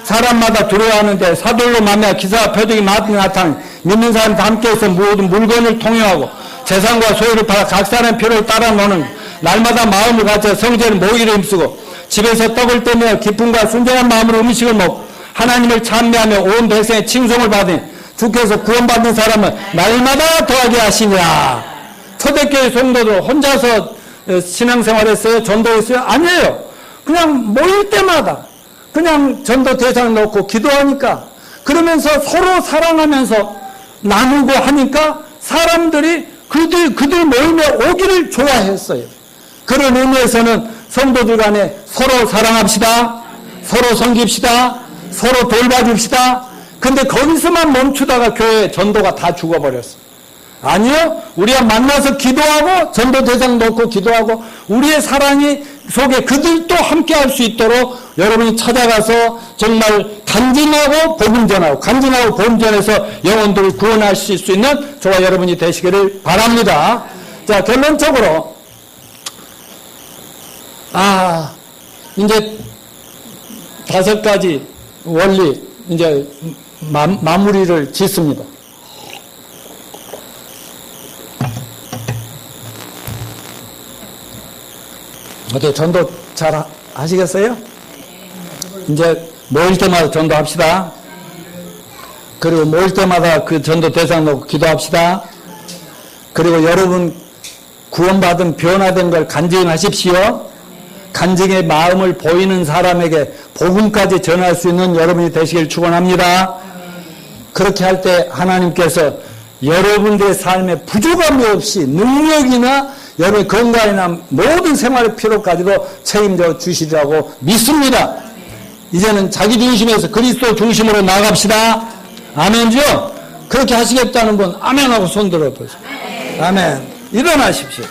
[SPEAKER 1] 사람마다 두려워하는데 사도로 말미암아 기사와 표적이 많이 나타나니 믿는 사람과 함께해서 모든 물건을 통용하고 재산과 소유를 팔아 각 사람의 필요를 따라 노는 날마다 마음을 갖춰 성전을 모이기를 힘쓰고 집에서 떡을 떼며 기쁨과 순전한 마음으로 음식을 먹고 하나님을 찬미하며 온 백성의 칭송을 받으니 주께서 구원받는 사람은 날마다 더하게 하시니라. 초대교회 성도들 혼자서 신앙생활했어요? 전도했어요? 아니에요. 그냥 모일 때마다 그냥 전도 대상 놓고 기도하니까 그러면서 서로 사랑하면서 나누고 하니까 사람들이 그들 모임에 오기를 좋아했어요. 그런 의미에서는 성도들 간에 서로 사랑합시다. 서로 섬깁시다. 서로 돌봐줍시다. 근데 거기서만 멈추다가 교회 전도가 다 죽어버렸어요. 아니요. 우리가 만나서 기도하고 전도 대상 놓고 기도하고 우리의 사랑이 속에 그들도 함께 할 수 있도록 여러분이 찾아가서 정말 간증하고 복음 전하고 간증하고 복음 전해서 영혼들을 구원하실 수 있는 저와 여러분이 되시기를 바랍니다. 자, 결론적으로 이제 5가지 원리 이제 마무리를 짓습니다. 어떻게 전도 잘 하시겠어요? 이제 모일 때마다 전도합시다. 그리고 모일 때마다 그 전도 대상 놓고 기도합시다. 그리고 여러분 구원받은 변화된 걸 간증하십시오. 간증의 마음을 보이는 사람에게 복음까지 전할 수 있는 여러분이 되시길 축원합니다. 그렇게 할 때 하나님께서 여러분들의 삶에 부족함이 없이 능력이나 여러분의 건강이나 모든 생활의 필요까지도 책임져 주시리라고 믿습니다. 이제는 자기 중심에서 그리스도 중심으로 나갑시다. 아멘죠? 그렇게 하시겠다는 분 아멘하고 손 들어보세요. 아멘. 일어나십시오.